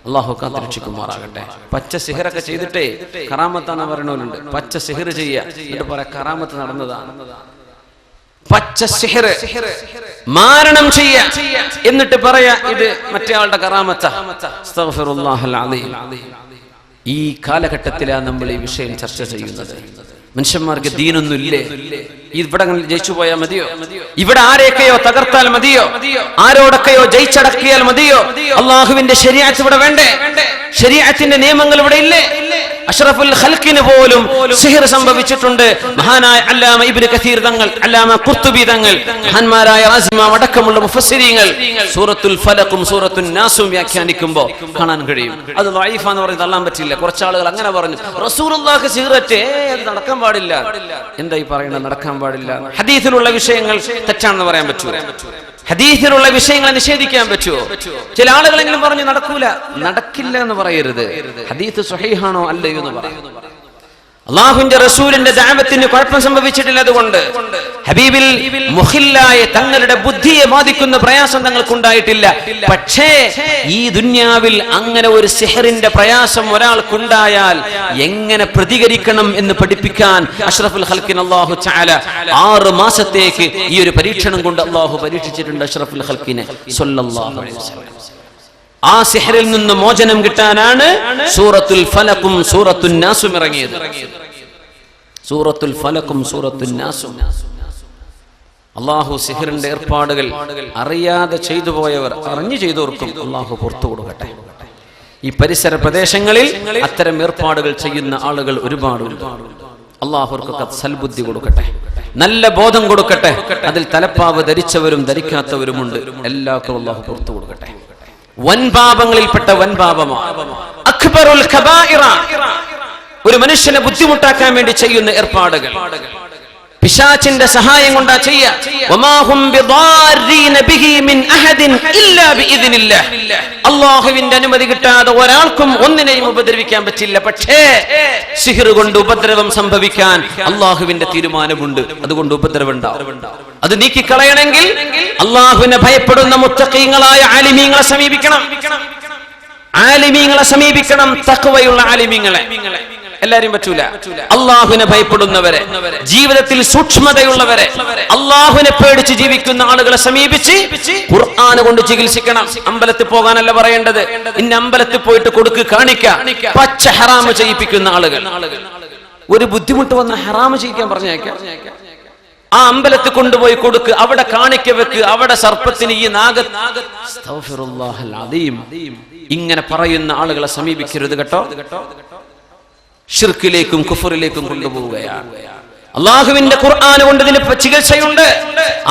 അള്ളാഹു കാത്തുരക്ഷിക്കുമാറാകട്ടെ. പച്ച സിഹറൊക്കെ ചെയ്തിട്ടേ കറാമത്താന്ന് പറയണവരുണ്ട്. പച്ച സിഹർ ചെയ്യുക, എന്നിട്ട് പറയാം കറാമത്ത് നടന്നതാണ്. പച്ച സിഹർ മാരണം ചെയ്യ, എന്നിട്ട് പറയാ ഇത് മറ്റേ ആളുടെ കറാമത്ത. അസ്തഗ്ഫിറുല്ലാഹൽ അലീം. ഈ കാലഘട്ടത്തിലാണ് നമ്മൾ ഈ വിഷയം ചർച്ച ചെയ്യുന്നത്. മനുഷ്യന്മാർക്ക് ദീനൊന്നും ഇല്ലേ? ഇവിടെ ജയിച്ചു പോയാൽ മതിയോ? ഇവിടെ ആരെയൊക്കെയോ തകർത്താൽ മതിയോ? ആരോടൊക്കെയോ ജയിച്ചടക്കിയാൽ മതിയോ? അള്ളാഹുവിന്റെ ശരീഅത്ത് ഇവിടെ വേണ്ടേ? ശരീഅത്തിന്റെ നിയമങ്ങൾ ഇവിടെ ഇല്ലേ? അഷ്റഫുൽ ഖൽഖിന് പോലും സിഹർ സംഭവിച്ചിട്ടുണ്ട്. മഹാനായ അല്ലാമ ഇബ്നു കസീർ തങ്ങൾ, അല്ലാമ ഖുർത്തുബി തങ്ങൾ, മഹാന്മാരായ റാസിമ അടക്കമുള്ള മുഫസ്സിരീങ്ങൾ സൂറത്തുൽ ഫലഖും സൂറത്തുൻ നാസും വ്യാഖ്യാനിക്കുമ്പോൾ കാണാൻ കഴിയും. അത് ദഈഫ എന്ന് പറഞ്ഞ് തള്ളാൻ പറ്റില്ല. കുറച്ച് ആളുകൾ അങ്ങനെ പറഞ്ഞു, റസൂലുള്ളാഹിക്ക് സിഹററ്റ് അത് നടക്കാൻ പാടില്ല. എന്താ ഈ പറയുന്നത്? നടക്കാൻ പാടില്ല. ഹദീസിലുള്ള വിഷയങ്ങൾ തെറ്റാണെന്ന് പറയാൻ പറ്റുമോ? ഹദീസിലുള്ള വിഷയങ്ങളെ നിഷേധിക്കാൻ പറ്റുമോ? ചില ആളുകളെങ്കിലും പറഞ്ഞു നടക്കൂല, നടക്കില്ല എന്ന് പറയരുത്. ഹദീസ് സ്വഹീഹാണോ അല്ലയോ എന്ന് പറയും. അള്ളാഹുവിന്റെ റസൂലിന്റെ ദഅവത്തിന് കുഴപ്പം സംഭവിച്ചിട്ടില്ല. അതുകൊണ്ട് ഹബീബിൽ മുഖില്ലായ തങ്ങളുടെ ബുദ്ധിയെ ബാധിക്കുന്ന പ്രയാസം തങ്ങൾക്കുണ്ടായിട്ടില്ല. പക്ഷേ ഈ ദുന്യാവിൽ അങ്ങനെ ഒരു സിഹറിന്റെ പ്രയാസം ഒരാൾക്കുണ്ടായാൽ എങ്ങനെ പ്രതികരിക്കണം എന്ന് പഠിപ്പിക്കാൻ അഷ്റഫുൽ ഖൽഖിന് അല്ലാഹു തആല 6 മാസത്തേക്ക് ഈ ഒരു പരീക്ഷണം കൊണ്ട് അല്ലാഹു പരീക്ഷിച്ചിട്ടുണ്ട് അഷ്റഫുൽ ഖൽഖിനെ സ്വല്ലല്ലാഹു അലൈഹി വസല്ലം. ആ സിഹറിൽ നിന്ന് മോചനം കിട്ടാനാണ് സൂറത്തുൽ ഫലഖും സൂറത്തുൻ നാസും ഇറങ്ങിയത്. സൂറത്തുൽ ഫലഖും സൂറത്തുൻ നാസും. അള്ളാഹു സിഹറിന്റെ ഏർപ്പാടുകൾ അറിയാതെ ചെയ്തു പോയവർ അറിഞ്ഞു ചെയ്തവർക്കും അള്ളാഹു പുറത്തു കൊടുക്കട്ടെ. ഈ പരിസര പ്രദേശങ്ങളിൽ അത്തരം ഏർപ്പാടുകൾ ചെയ്യുന്ന ആളുകൾ ഒരുപാടുണ്ട്. അള്ളാഹുർക്കൊക്കെ സൽബുദ്ധി കൊടുക്കട്ടെ, നല്ല ബോധം കൊടുക്കട്ടെ. അതിൽ തലപ്പാവ് ധരിച്ചവരും ധരിക്കാത്തവരുമുണ്ട്. എല്ലാവർക്കും അള്ളാഹു പുറത്തു കൊടുക്കട്ടെ. വൻപാപങ്ങളിൽപ്പെട്ട വൻപാപമാണ് അക്ബറുൽ കബായിറ. ഒരു മനുഷ്യനെ ബുദ്ധിമുട്ടാക്കാൻ വേണ്ടി ചെയ്യുന്ന ഏർപ്പാടുകൾ പിശാചിന്റെ സഹായം കൊണ്ടാ ചെയ്യാ. വമാഹും ബിദാരീന ബിഹി മിൻ അഹദിൻ ഇല്ലാ ബിഇദ്നില്ലാഹ്. അല്ലാഹുവിന്റെ അനുമതി കിട്ടാതെ ഒരാൾക്കും ഒന്നിനെയും ഉപദ്രവിക്കാൻ പറ്റില്ല. പക്ഷേ സിഹർ കൊണ്ട് ഉപദ്രവം സംഭവിക്കാൻ അല്ലാഹുവിന്റെ തീരുമാനമുണ്ട്. അതുകൊണ്ട് ഉപദ്രവം ഉണ്ടാവും. അത് നീക്കിക്കളയണമെങ്കിൽ അല്ലാഹുവിനെ ഭയപ്പെടുന്ന മുത്തഖീങ്ങളായ ആലിമീങ്ങളെ സമീപിക്കണം. ആലിമീങ്ങളെ സമീപിക്കണം, തഖ്വയുള്ള ആലിമീങ്ങളെ. എല്ലാരും പറ്റൂല. അള്ളാഹുവിനെ ഭയപ്പെടുന്നവരെ, ജീവിതത്തിൽ സൂക്ഷ്മതയുള്ളവരെ, അള്ളാഹുവിനെ പേടിച്ച് ജീവിക്കുന്ന ആളുകളെ സമീപിച്ച് ഖുർആൻ കൊണ്ട് ചികിത്സിക്കണം. അമ്പലത്തിൽ പോകാനല്ല പറയേണ്ടത്. ഇന്ന അമ്പലത്തിൽ പോയിട്ട് കൊടുക്ക് കാണിക്ക. പച്ച ഹറാമ് ചെയ്യിപ്പിക്കുന്ന ആളുകൾ, ഒരു ബുദ്ധിമുട്ട് വന്ന ഹറാമ് ചെയ്യിക്കാൻ പറഞ്ഞേക്കാം. ആ അമ്പലത്തിൽ കൊണ്ടുപോയി കൊടുക്ക്, അവിടെ കാണിക്ക വെക്ക്, അവിടെ സർപ്പത്തിന് ഈ ഇങ്ങനെ പറയുന്ന ആളുകളെ സമീപിക്കരുത് കേട്ടോ. ഷിർക്കിലേക്കും കുഫറിലേക്കും കൊണ്ടുപോവുകയാണ്. അള്ളാഹുവിന്റെ ഖുർആൻ കൊണ്ട് ഇതിന് ചികിത്സയുണ്ട്.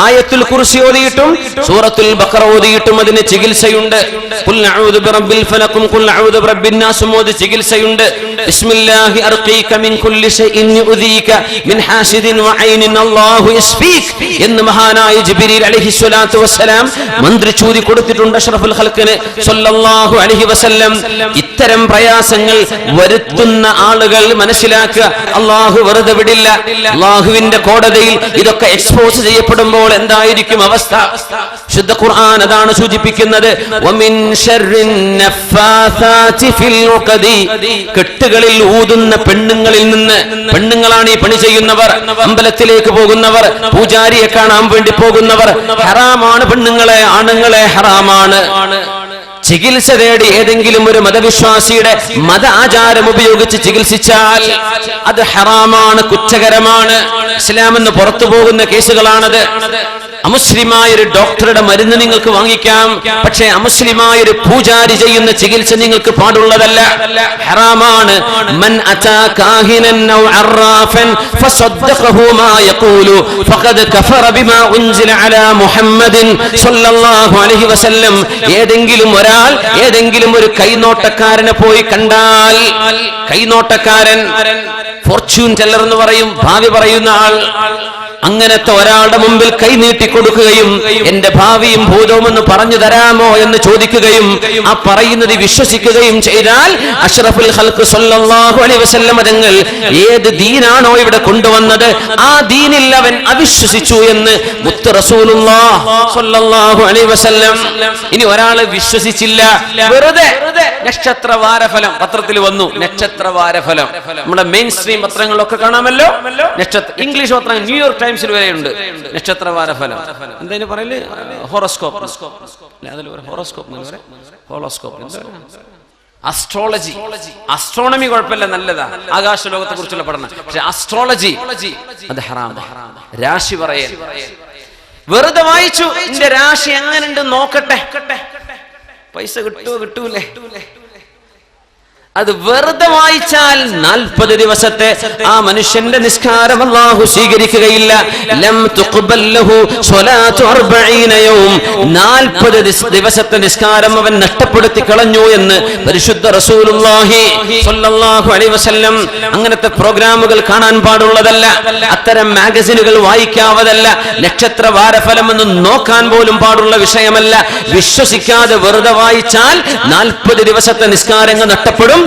ആയത്തുൽ കുർസി ഓതിയിട്ടും സൂറത്തുൽ ബഖറ ഓതിയിട്ടും അതിന് ചികിത്സയുണ്ട്. ഖുൽ അഊദു ബിറബ്ബിൽ ഫലഖും ഖുൽ അഊദു ബിറബ്ബിൻ നാസ് ഓതി ചികിത്സയുണ്ട്. ബിസ്മില്ലാഹി അർഖീക മിൻ കുല്ലി ഷൈഇൻ യുദീക മിൻ ഹാസിദിൻ വഐനിൻ അല്ലാഹു യസ്ഫീക് എന്ന് മഹാനായ ജിബ്രീൽ അലൈഹിസ്സലാത്തു വസ്സലാം മന്ത്രിച്ചൂതി കൊടുത്തിട്ടുണ്ട് അഷ്റഫുൽ ഖൽഖിന് സ്വല്ലല്ലാഹു അലൈഹി വസല്ലം. ഇത്തരം പ്രയാസങ്ങൾ വരുത്തുന്ന ആളുകൾ മനസ്സിലാക്കുക, അല്ലാഹു വെറുതെ വിടില്ല. അല്ലാഹുവിന്റെ കോടതിയിൽ ഇതൊക്കെ എക്സ്പോസ് ചെയ്യപ്പെടുമ്പോൾ എന്തായിരിക്കും അവസ്ഥ? ശുദ്ധ ഖുർആൻ അതാണ് സൂചിപ്പിക്കുന്നത്. വമിൻ ശർരിൻ നഫാസാതി ഫിൽ ഉഖദി. കെട്ടുകളിൽ ഊതുന്ന പെണ്ണുങ്ങളിൽ നിന്ന്. പെണ്ണുങ്ങളാണ് ഈ പണി ചെയ്യുന്നവർ, അമ്പലത്തിലേക്ക് പോകുന്നവർ, പൂജാരിയെ കാണാൻ വേണ്ടി പോകുന്നവർ. ഹറാമാണ് പെണ്ണുങ്ങളെ, ആണുങ്ങളെ ഹറാമാണ്. ചികിത്സ തേടി ഏതെങ്കിലും ഒരു മതവിശ്വാസിയുടെ മത ആചാരം ഉപയോഗിച്ച് ചികിത്സിച്ചാൽ അത് ഹറാമാണ്, കുറ്റകരമാണ്. ഇസ്ലാം എന്ന് പുറത്തു പോകുന്ന കേസുകളാണത്. അമുസ്ലിമായ ഒരു ഡോക്ടറുടെ മരുന്ന് നിങ്ങൾക്ക് വാങ്ങിക്കാം, പക്ഷേ അമുസ്ലിമായ ഒരു പൂജാരി ചെയ്യുന്ന ചികിത്സ നിങ്ങൾക്ക് പാടുള്ളതല്ല, ഹറാമാണ്. മൻ അതാ കാഹിനൻ ഔ അറാഫൻ ഫസദ്ദഖഹു മാ യഖൂലു ഫഖദ് കഫറ ബിമാ ഉൻസില അലാ മുഹമ്മദിൻ സ്വല്ലല്ലാഹു അലൈഹി വസല്ലം. ഏതെങ്കിലും ഒരാൾ ഏതെങ്കിലും ഒരു കൈനോട്ടക്കാരനെ പോയി കണ്ടാൽ, കൈനോട്ടക്കാരൻ ഫോർച്യൂൺ ടെല്ലർ എന്ന് പറയും, ഭാവി പറയുന്ന ആൾ, അങ്ങനത്തെ ഒരാളുടെ മുമ്പിൽ കൈനീട്ടി കൊടുക്കുകയും എന്റെ ഭാവിയും ഭൂതവും എന്ന് പറഞ്ഞു തരാമോ എന്ന് ചോദിക്കുകയും ആ പറയുന്നത് വിശ്വസിക്കുകയും ചെയ്താൽ അഷ്റഫുൽ ഖൽഖ് സ്വല്ലല്ലാഹു അലൈഹി വസല്ലം തങ്ങൾ ഏത് ദീനാണോ ഇവിടെ കൊണ്ടുവന്നത് ആ ദീനിൽ അവൻ അവിശ്വസിച്ചു എന്ന് മുത്ത് റസൂലുള്ളാഹി സ്വല്ലല്ലാഹു അലൈഹി വസല്ലം. ഇനി ഒരാള് വിശ്വസിച്ചില്ല, വെറുതെ നക്ഷത്രവാരഫലം പത്രത്തിൽ വന്നു, നക്ഷത്രവാരഫലം നമ്മുടെ മെയിൻ സ്ട്രീം പത്രങ്ങളിലൊക്കെ കാണാമല്ലോ. ഇംഗ്ലീഷ് പത്രം ന്യൂയോർക്ക് ടൈംസിൽ വരെയുണ്ട് നക്ഷത്രവാരഫലം. എന്തായാലും പറയല് ഹോറോസ്കോപ്പ്, അസ്ട്രോളജി. അസ്ട്രോണമി കുഴപ്പമില്ല, നല്ലതാ, ആകാശ ലോകത്തെ കുറിച്ചുള്ള പഠനം. പക്ഷെ അസ്ട്രോളജി അത് ഹറാം. രാശി പറയൽ വെറുതെ വായിച്ചു, എന്റെ രാശി എങ്ങനെയുണ്ട് നോക്കട്ടെ, പൈസ കിട്ടുമോ കിട്ടൂലേ, അത് വെറുതെ വായിച്ചാൽ 40 ദിവസത്തെ ആ മനുഷ്യന്റെ നിസ്കാരം അല്ലാഹു സ്വീകരിക്കുകയില്ല. ലം തുഖ്ബൽ ലഹു സ്വലാത്തു 40 യൗം, 40 ദിവസത്തെ നിസ്കാരം അവൻ നഷ്ടപ്പെടുത്തി കളഞ്ഞു എന്ന് പരിശുദ്ധ റസൂലുള്ളാഹി സ്വല്ലല്ലാഹു അലൈഹി വസല്ലം. അങ്ങനത്തെ പ്രോഗ്രാമുകൾ കാണാൻ പാടുള്ളതല്ല, അത്തരം മാഗസിനുകൾ വായിക്കാവതല്ല, നക്ഷത്ര വാരഫലം എന്ന് നോക്കാൻ പോലും പാടുള്ള വിഷയമല്ല. വിശ്വസിക്കാതെ വെറുതെ വായിച്ചാൽ 40 ദിവസത്തെ നിസ്കാരങ്ങൾ നഷ്ടപ്പെടും.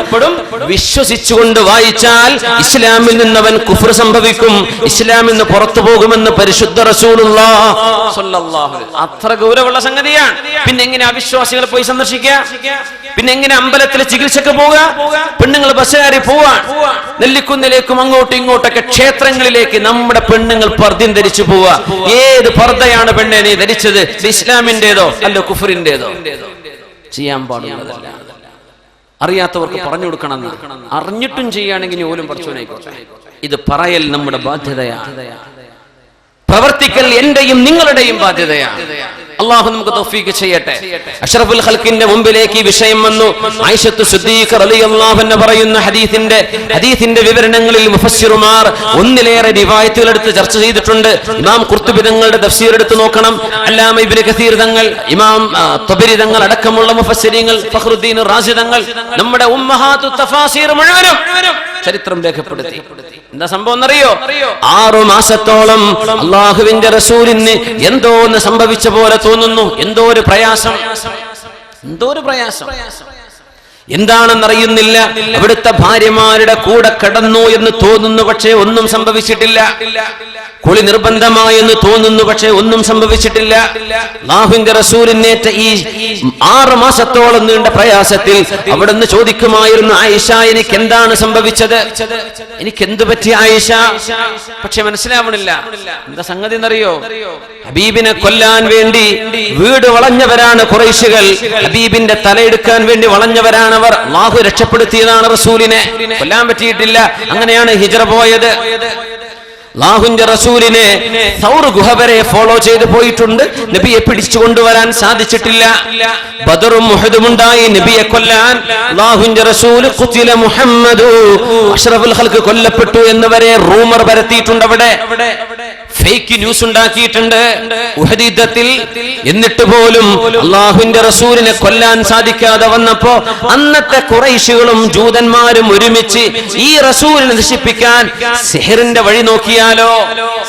വിശ്വസിച്ചുകൊണ്ട് വായിച്ചാൽ ഇസ്ലാമിൽ നിന്നവൻ കുഫ്ർ സംഭവിക്കും, ഇസ്ലാമിൽ നിന്ന് പുറത്തു പോകുമെന്ന് പരിശുദ്ധ റസൂലുള്ളാഹി സ്വല്ലല്ലാഹു അലൈഹി വസല്ലം. അത്ര ഗൗരവമുള്ള സംഗതിയാണ്. പിന്നെ എങ്ങനെ അവിശ്വാസികളെ പോയി സന്ദർശിക്കുക? പിന്നെ എങ്ങനെ അമ്പലത്തിലെ ചികിത്സക്ക് പോവുക? പെണ്ണുങ്ങൾ ബസ് കയറി പോവാൻ നെല്ലിക്കുന്നിലേക്കും അങ്ങോട്ടും ഇങ്ങോട്ടൊക്കെ ക്ഷേത്രങ്ങളിലേക്ക് നമ്മുടെ പെണ്ണുങ്ങൾ പർദ്ദ ധരിച്ചു പോവുക. ഏത് പർദ്ദയാണ് പെണ്ണെ നീ ധരിച്ചത്? ഇസ്ലാമിന്റേതോ അല്ല കുഫറിന്റേതോ? ചെയ്യാൻ പാടുള്ളതല്ല. അറിയാത്തവർക്ക് പറഞ്ഞു കൊടുക്കണം. അറിഞ്ഞിട്ടും ചെയ്യുകയാണെങ്കിൽ ഓലും പഠിച്ചോനായിക്കോട്ടെ. ഇത് പറയൽ നമ്മുടെ ബാധ്യതയാണ്, പ്രവർത്തിക്കൽ എന്റെയും നിങ്ങളുടെയും ബാധ്യതയാണ്. അല്ലാഹു നമുക്ക് തൗഫീഖ് ചെയ്യട്ടെ. അഷ്റഫുൽ ഖൽഖിന്റെ മുമ്പിലേക്ക് ഈ വിഷയം വന്നു. ആയിഷത്തു സിദ്ദീഖ റളിയല്ലാഹു അൻഹ പറയുന്ന ഹദീസിന്റെ വിവരണങ്ങളിൽ മുഫസ്സിറുമാർ ഒന്നിലേറെ റിവായത്തുകൾ എടുത്ത് ചർച്ച ചെയ്തിട്ടുണ്ട്. ഇമാം ഖുർത്തുബി തങ്ങളുടെ തഫ്സീർ എടുത്ത് നോക്കണം, അല്ലാമ ഇബ്നു കസീർ തങ്ങൾ, ഇമാം തബരി തങ്ങൾ അടക്കമുള്ള മുഫസ്സിരീങ്ങൾ, ഫഖ്റുദ്ദീൻ റാസി തങ്ങൾ, നമ്മുടെ ഉമ്മഹാത്തു തഫാസീർ മുഴുവനും ചരിത്രം രേഖപ്പെടുത്തി. എന്താ സംഭവം എന്നറിയോ? 6 മാസത്തോളം അല്ലാഹുവിന്റെ റസൂലിന് എന്തോ ഒന്ന് സംഭവിച്ച പോലെ തോന്നുന്നു. എന്തോ ഒരു പ്രയാസം. എന്താണെന്നറിയുന്നില്ല. അവിടുത്തെ ഭാര്യമാരുടെ കൂടെ കടന്നു എന്ന് തോന്നുന്നു, പക്ഷേ ഒന്നും സംഭവിച്ചിട്ടില്ല. കുളി നിർബന്ധമായെന്ന് തോന്നുന്നു, പക്ഷേ ഒന്നും സംഭവിച്ചിട്ടില്ല. അല്ലാഹുവിന്റെ റസൂലിനേറ്റ ഈ 6 മാസത്തോളം നീണ്ട പ്രയാസത്തിൽ അവിടുന്ന് ചോദിക്കുമായിരുന്നു, ആയിഷ എനിക്ക് എന്താണ് സംഭവിച്ചത്? എനിക്ക് എന്ത് പറ്റി ആയിഷ? പക്ഷെ മനസ്സിലാവണില്ല. എന്താ സംഗതി എന്നറിയോ? ഹബീബിനെ കൊല്ലാൻ വേണ്ടി വീട് വളഞ്ഞവരാണ് ഖുറൈശികൾ. ഹബീബിന്റെ തലയെടുക്കാൻ വേണ്ടി വളഞ്ഞവരാണ് അവർ. അല്ലാഹു രക്ഷപ്പെടുത്തിയതാണ് റസൂലിനെ, കൊല്ലാൻ പറ്റിയിട്ടില്ല. അങ്ങനെയാണ് ഹിജ്റ പോയത്. അല്ലാഹുവിന്റെ റസൂലിനെ സൗർ ഗുഹ വരെ ഫോളോ ചെയ്ത് പോയിട്ടുണ്ട്. നബിയെ പിടിച്ചു കൊണ്ടുവരാൻ സാധിച്ചിട്ടില്ല. ബദറും ഉഹദും ഉണ്ടായി നബിയെ കൊല്ലാൻ. അല്ലാഹുവിന്റെ റസൂൽ ഖുതില മുഹമ്മദു, അഷ്റഫുൽ ഖൽഖ് കൊല്ലപ്പെട്ടു എന്ന് വരെ റൂമർ പരത്തിയിട്ടുണ്ട്. അവിടെ ഫേക്ക് ന്യൂസ് ഉണ്ടാക്കിയിട്ടുണ്ട് ഉഹദ് യുദ്ധത്തിൽ. എന്നിട്ട് പോലും അല്ലാഹുവിന്റെ റസൂലിനെ കൊല്ലാൻ സാധിക്കാതെ വന്നപ്പോ അന്നത്തെ ഖുറൈശികളും ജൂതന്മാരും ഒരുമിച്ച് ഈ റസൂലിനെ നശിപ്പിക്കാൻ സിഹറിന്റെ വഴി നോക്കിയാലോ,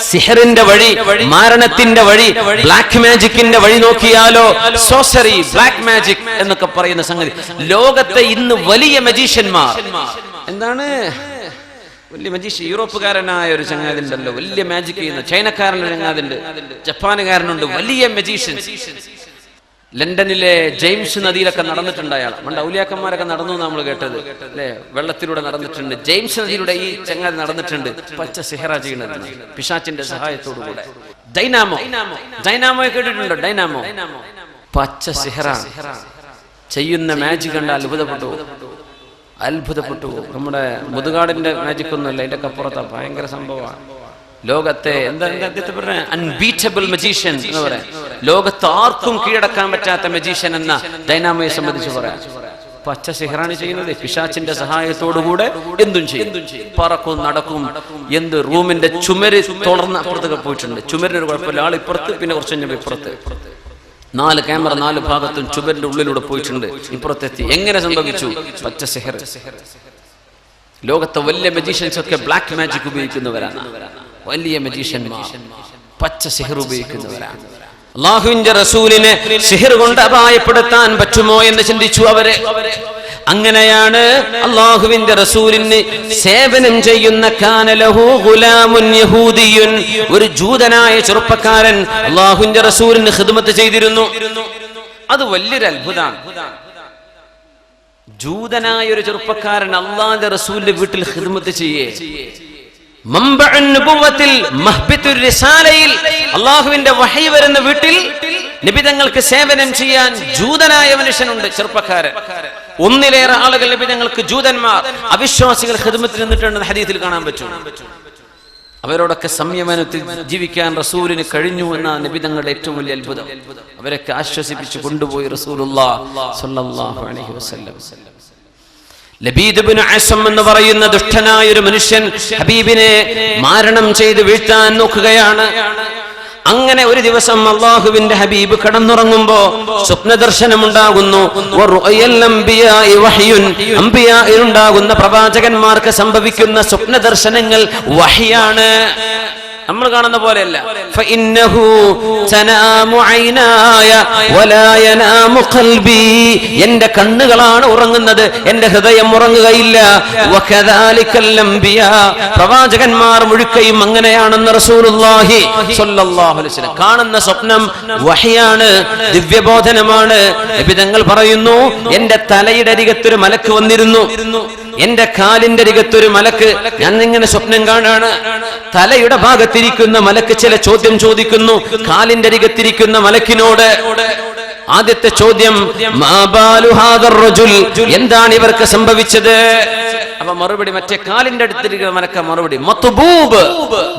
സിഹറിന്റെ വഴി, മാരണത്തിന്റെ വഴി, ബ്ലാക്ക് മാജിക്കിന്റെ വഴി നോക്കിയാലോ, സോസറി, ബ്ലാക്ക് മാജിക് എന്നൊക്കെ പറയുന്ന സംഗതി. ലോകത്തെ ഇന്ന് വലിയ മജീഷ്യന്മാർ, എന്താണ് വലിയ മജീഷ്യൻ, യൂറോപ്പുകാരനായ ഒരു ചങ്ങാതിണ്ടല്ലോ, വലിയ മാജിക് ചെയ്യുന്ന ചൈനക്കാരനൊരു ചങ്ങാതിണ്ട്, ജപ്പാനുകാരനുണ്ട്, വലിയ മജീഷ്യൻസ്. ലണ്ടനിലെ ജെയിംസ് നദിയിലൊക്കെ നടന്നിട്ടുണ്ട് അയാൾ. പണ്ട് ഔലിയാക്കന്മാരൊക്കെ നടന്നു നമ്മൾ കേട്ടത് അല്ലെ, വെള്ളത്തിലൂടെ നടന്നിട്ടുണ്ട്. ജെയിംസ് നദിയിലൂടെ ഈ ചങ്ങാതി നടന്നിട്ടുണ്ട്. പച്ച സിഹറ ചെയ്യുന്നത് പിശാച്ചിന്റെ സഹായത്തോടു കൂടെ. ഡൈനാമോ കേട്ടിട്ടുണ്ടോ? ഡൈനാമോ പച്ച സിഹറ ചെയ്യുന്ന മാജിക് കണ്ട അത്ഭുതപ്പെട്ടു. നമ്മുടെ മുതുകാടിന്റെ മാജിക് ഒന്നുമല്ല, അതിന്റെ അപ്പുറത്താ, ഭയങ്കര സംഭവമാണ്. ലോകത്തെ അൺബീറ്റബിൾ മജീഷ്യൻ എന്ന് പറയാം. ലോകത്ത് ആർക്കും കീഴടക്കാൻ പറ്റാത്ത മജീഷ്യൻ എന്ന ഡൈനാമോയെ സംബന്ധിച്ച് പറയാം. പച്ച സിഹറാണ് ചെയ്യുന്നത്. പിശാച്ചിന്റെ സഹായത്തോടുകൂടെ എന്തും ചെയ്യും, പറക്കും, നടക്കും. എന്ത് റൂമിന്റെ ചുമര് തുടർന്ന് അപ്പുറത്തൊക്കെ പോയിട്ടുണ്ട്. ചുമരിനൊരു കുഴപ്പമില്ല, ആൾ ഇപ്പുറത്ത്, പിന്നെ കുറച്ച് കഴിഞ്ഞപ്പോൾ ഇപ്പുറത്ത്. 4 ക്യാമറ 4 ഭാഗത്തും ചുമരിന്റെ ഉള്ളിലൂടെ പോയിട്ടുണ്ട്, ഇപ്പുറത്തെത്തി. എങ്ങനെ സംഭവിച്ചു? പച്ച സിഹർ. ലോകത്തെ വലിയ മജീഷ്യൻസ് ഒക്കെ ബ്ലാക്ക് മാജിക് ഉപയോഗിക്കുന്നവരാണ്. വലിയ മജീഷ്യന്മാർ, പച്ച സിഹർ ഉപയോഗിക്കുന്നവരാണ്. അല്ലാഹുവിന്റെ റസൂലിനെ സിഹർ കൊണ്ട് അപായപ്പെടുത്താൻ പറ്റുമോ എന്ന് ചിന്തിച്ചു അവര്. അങ്ങനെയാണ് അല്ലാഹുവിന്റെ റസൂലിന് സേവനം ചെയ്യുന്ന കാനലഹു ഗുലാമുൻ യഹൂദിയുൻ, ഒരു ജൂതനായ ചെറുപ്പക്കാരൻ അല്ലാഹുവിന്റെ റസൂലിന് ഖിദ്മത്ത് ചെയ്തിരുന്നു. അത് വലിയൊരു അത്ഭുതമാണ്. ജൂതനായ ഒരു ചെറുപ്പക്കാരൻ അല്ലാഹുവിന്റെ റസൂലിന്റെ വീട്ടിൽ ഖിദ്മത്ത് ചെയ്യേ. മംബഉൻ നുബുവത്തിൽ മഹ്ബിത്തുർ റിസാലയിൽ അല്ലാഹുവിന്റെ വഹി വരുന്ന വീട്ടിൽ നബി തങ്ങൾക്ക് സേവനം ചെയ്യാൻ ജൂതനായ മനുഷ്യനുണ്ട്, ചെറുപ്പക്കാരൻ. ഒന്നിലേറെ ആളുകൾ നബി തങ്ങൾക്ക് ജൂതന്മാർ, അവിശ്വാസികൾ ഖിദ്മത്തിൽ നിന്നിട്ടുണ്ടെന്ന് ഹദീസിൽ കാണാൻ പറ്റും. അവരോടൊക്കെ സംയമനത്തിൽ ജീവിക്കാൻ റസൂലിന് കഴിഞ്ഞു എന്ന നബി തങ്ങളുടെ ഏറ്റവും വലിയ അത്ഭുതം. അവരൊക്കെ ആശ്വസിപ്പിച്ചു കൊണ്ടുപോയി റസൂലുള്ളാഹി സ്വല്ലല്ലാഹു അലൈഹി വസല്ലം. ലബീദ് ഇബ്നു അസം എന്ന് പറയുന്ന ദുഷ്ടനായ ഒരു മനുഷ്യൻ ഹബീബിനെ മാരണം ചെയ്ത് വീഴ്ത്താൻ നോക്കുകയാണ്. അങ്ങനെ ഒരു ദിവസം അല്ലാഹുവിന്റെ ഹബീബ് കിടന്നുറങ്ങുമ്പോ സ്വപ്ന ദർശനം ഉണ്ടാകുന്നു. അംബിയായിലുണ്ടാകുന്ന പ്രവാചകന്മാർക്ക് സംഭവിക്കുന്ന സ്വപ്ന ദർശനങ്ങൾ വഹ്യാണ്, നമ്മൾ കാണുന്ന പോലെയല്ല. എന്റെ കണ്ണുകളാണ് ഉറങ്ങുന്നത്, എന്റെ ഹൃദയം ഉറങ്ങുകയില്ല. പ്രവാചകന്മാർ മുഴുക്കയും അങ്ങനെയാണെന്ന് റസൂലുള്ളാഹി സ്വല്ലല്ലാഹു അലൈഹി വസല്ലം. കാണുന്ന സ്വപ്നം വഹ്യാണ്, ദിവ്യബോധനമാണ്. നബി തങ്ങൾ പറയുന്നു, എന്റെ തലയുടെ അരികത്തൊരു മലക്ക് വന്നിരുന്നു, എന്റെ കാലിന്റെ അരികത്തൊരു മലക്ക്. ഞാൻ ഇങ്ങനെ സ്വപ്നം കാണാണ്. തലയുടെ ഭാഗത്തിരിക്കുന്ന മലക്ക് ചില ചോദ്യം ചോദിക്കുന്നു കാലിന്റെ അരികത്തിരിക്കുന്ന മലക്കിനോട്. ആദ്യത്തെ ചോദ്യം, എന്താണ് ഇവർക്ക് സംഭവിച്ചത്? അപ്പൊ മറുപടി മറ്റേ കാലിന്റെ അടുത്തിരിക്കുന്ന മലക്ക മറുപടി മത്ബൂബ്.